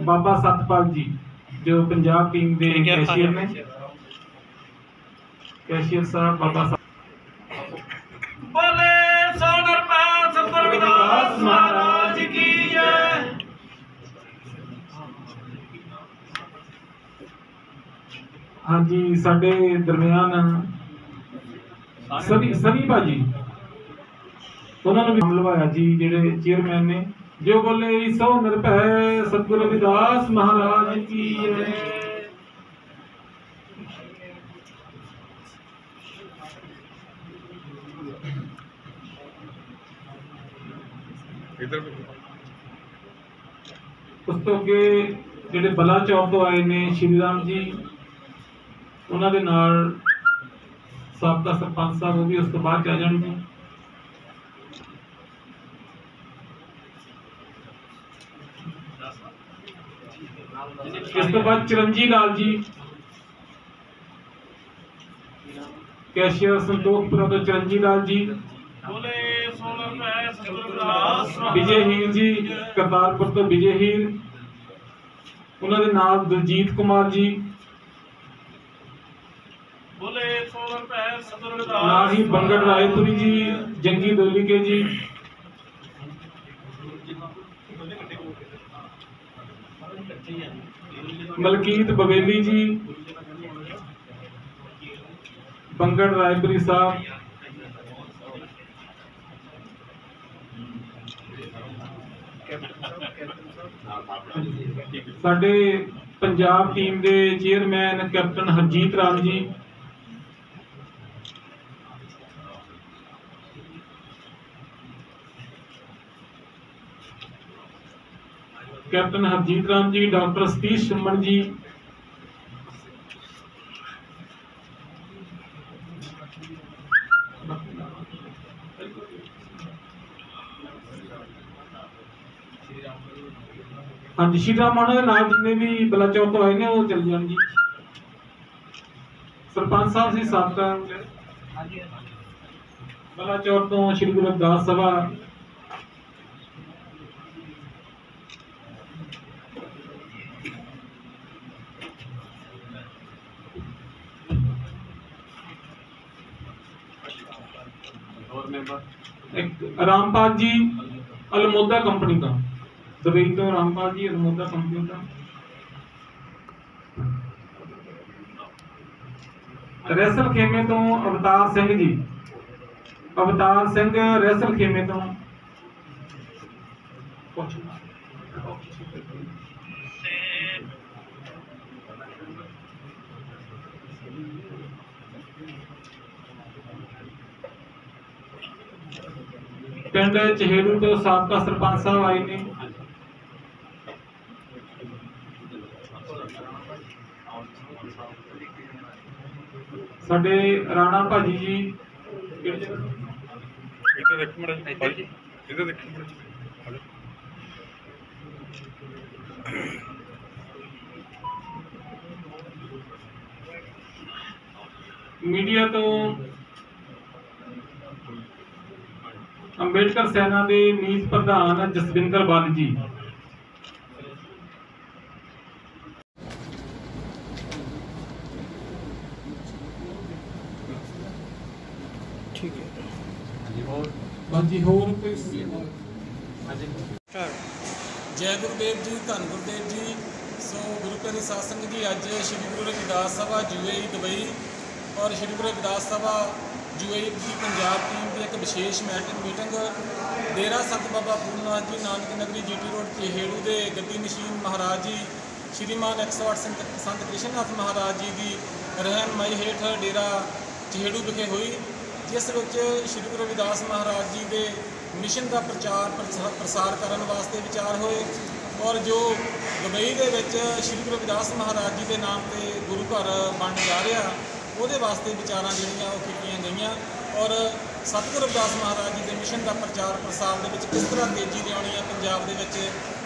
बाबा सतपाल जी जो पंजाब टीम के कैशियर ने, कैशियर साहब बाबा बोले सो निर्भय सतगुरु रविदास महाराज की जय। हाँ जी साडे दरमियान सभी भाजी उन्होंने भी लवाया जी जेडे चेयरमैन ने जो बोले सो निर्भय सतगुरु रविदास महाराज की जय। उस तो अगे ਜਿਹੜੇ ਬਲਾਚੌਰ ਤੋਂ ਆਏ ਨੇ ਸ਼੍ਰੀ ਰਾਮ ਜੀ, ਉਹਨਾਂ ਦੇ ਨਾਲ ਸਾਬਕਾ ਸਰਪੰਚ ਸਾਹਿਬ, ਉਹ ਵੀ ਉਸ ਤੋਂ ਬਾਅਦ ਆ ਜਾਣਗੇ। ਇਸ ਤੋਂ ਬਾਅਦ ਚਰਨਜੀਤ ਲਾਲ ਜੀ, कैशियर संतोखपुरा तो चरणजीत लाल जी, विजय हीर जी करतारपुर तो विजय हीर, उन्होंने नाम दलजीत कुमार जी, नाल ही बंगड़ रायपुरी जी, जंगी दोली के जी, मलकीत बवेली जी, बंगड़ रायपुरी साहब, साडे पंजाब टीम के chairman captain Harjeet Ram ji, captain Harjeet Ram ji, doctor Satish Suman ji, हाँ जी श्री राम माना नाल जिन्हें भी बलाचौर तो आए ने वो चल जान जी। सरपंच साहब से साबका बलाचौर तो श्री गुरु रविदास सभा, रामपाल जी अलमोदा कंपनी का, दुबई तो रामपाल जी अलमोदा कंपनी का, रैसल खेमे तो अवतार सिंह जी, अवतार सिंह रैसल खेमे तो, पिंड चहेड़ू तो साबका सरपंच साहब आए ने, साडे राणा भाजी जी, मीडिया तो अंबेडकर सेना के मीत प्रधान जसविंदर बल जी, ठीक है बाजी होर कोई जय गुरुदेव जी, धन गुरुदेव जी। सो गुरु प्यारे साध संगत जी, अज श्री गुरु रविदास सभा यूएई दुबई और श्री गुरु रविदास सभा यूएई की पंजाब टीम की एक विशेष मीटिंग डेरा संत बाबा फूलनाथ जी नानक नगरी जीटी रोड चहेड़ू के गद्दी नशीन महाराज जी श्रीमान 108 संत कृष्णनाथ महाराज जी की रहनमाई हेठ डेरा चहेड़ू विखे हुई, जिस श्री गुरु रविदास महाराज जी के मिशन का प्रचार प्रसार करने वास्ते विचार होए और जो दुबई के श्री गुरु रविदास महाराज जी के नाम से गुरु घर बन जा रहा ਉਹਦੇ ਵਾਸਤੇ ਵਿਚਾਰਾਂ ਜਿਹੜੀਆਂ ਉਹ ਕੀਤੀਆਂ ਗਈਆਂ और सतगुरु रविदास महाराज जी के मिशन का प्रचार प्रसार के किस तरह तेजी लियानी है पंजाब के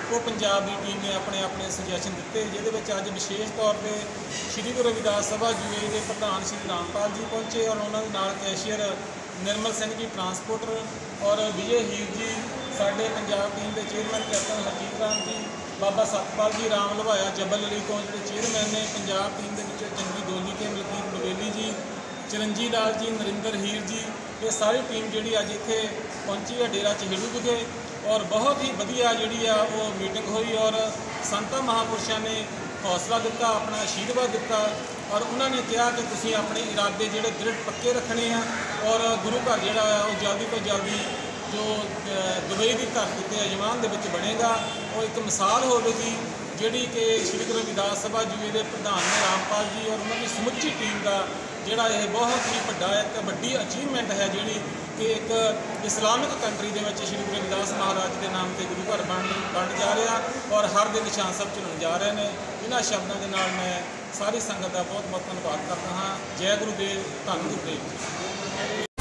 वो पंजाब की टीम ने अपने अपने सुजैशन दिते, जिहदे अज विशेष तौर पर श्री गुरु रविदास सभा यूए के प्रधान श्री रामपाल जी पहुँचे और उन्होंने नाल कैशियर निर्मल सिंह जी ट्रांसपोर्टर और विजय हीर जी साडे पंजाब टीम के चेयरमैन कैप्टन हरजीत राम जी, बाबा सतपाल जी राम लवाया जबल अली तो जो चेयरमैन ने पंजाब टीम के जंगी दोली के मलकीत बवेली जी, चरणजीत लाल जी, नरिंदर हीर जी, ये सारी टीम जी अज इत्थे पहुंची है डेरा चहेड़ू विखे और बहुत ही वधिया जी वो मीटिंग हुई और संतां महापुरुषों ने हौसला दिता, अपना आशीर्वाद दिता और उन्होंने कहा कि तुसीं अपने इरादे जोड़े दृढ़ पक्के रखने हैं और गुरु घर जोड़ा जल्दी तो जल्दी जो दुबई की धरती के यजमान के बनेगा वो एक मिसाल होगी ਜਿਹੜੀ ਕਿ ਸ਼੍ਰੀ ਗੁਰੂ ਰਵਿਦਾਸ ਸਭਾ ਯੂਏ ਦੇ ਪ੍ਰਧਾਨ ਨੇ ਰਾਮਪਾਲ ਜੀ ਔਰ ਉਹਨਾਂ ਦੀ ਸਮੁੱਚੀ ਟੀਮ ਦਾ ਜਿਹੜਾ ਇਹ ਬਹੁਤ ਹੀ ਵੱਡਾ ਇੱਕ ਵੱਡੀ ਅਚੀਵਮੈਂਟ ਹੈ, ਜਿਹੜੀ ਕਿ ਇੱਕ ਇਸਲਾਮਿਕ ਕੰਟਰੀ ਦੇ ਵਿੱਚ ਸ਼੍ਰੀ ਗੁਰੂ ਰਵਿਦਾਸ ਮਹਾਰਾਜ ਦੇ ਨਾਮ ਤੇ ਗੁਰੂ ਘਰ ਬਣ ਜਾ ਰਿਹਾ ਔਰ ਹਰ ਦੇ ਨਿਸ਼ਾਨ ਸਭ ਚੁਣਨ ਜਾ ਰਹੇ ਨੇ। ਇਹਨਾਂ ਸ਼ਬਦਾਂ ਦੇ ਨਾਲ ਮੈਂ ਸਾਰੀ ਸੰਗਤ ਦਾ ਬਹੁਤ ਬਹੁਤ ਧੰਨਵਾਦ ਕਰਦਾ ਹਾਂ। ਜੈ ਗੁਰੂਦੇਵ, ਧੰਨ ਗੁਰੂਦੇਵ।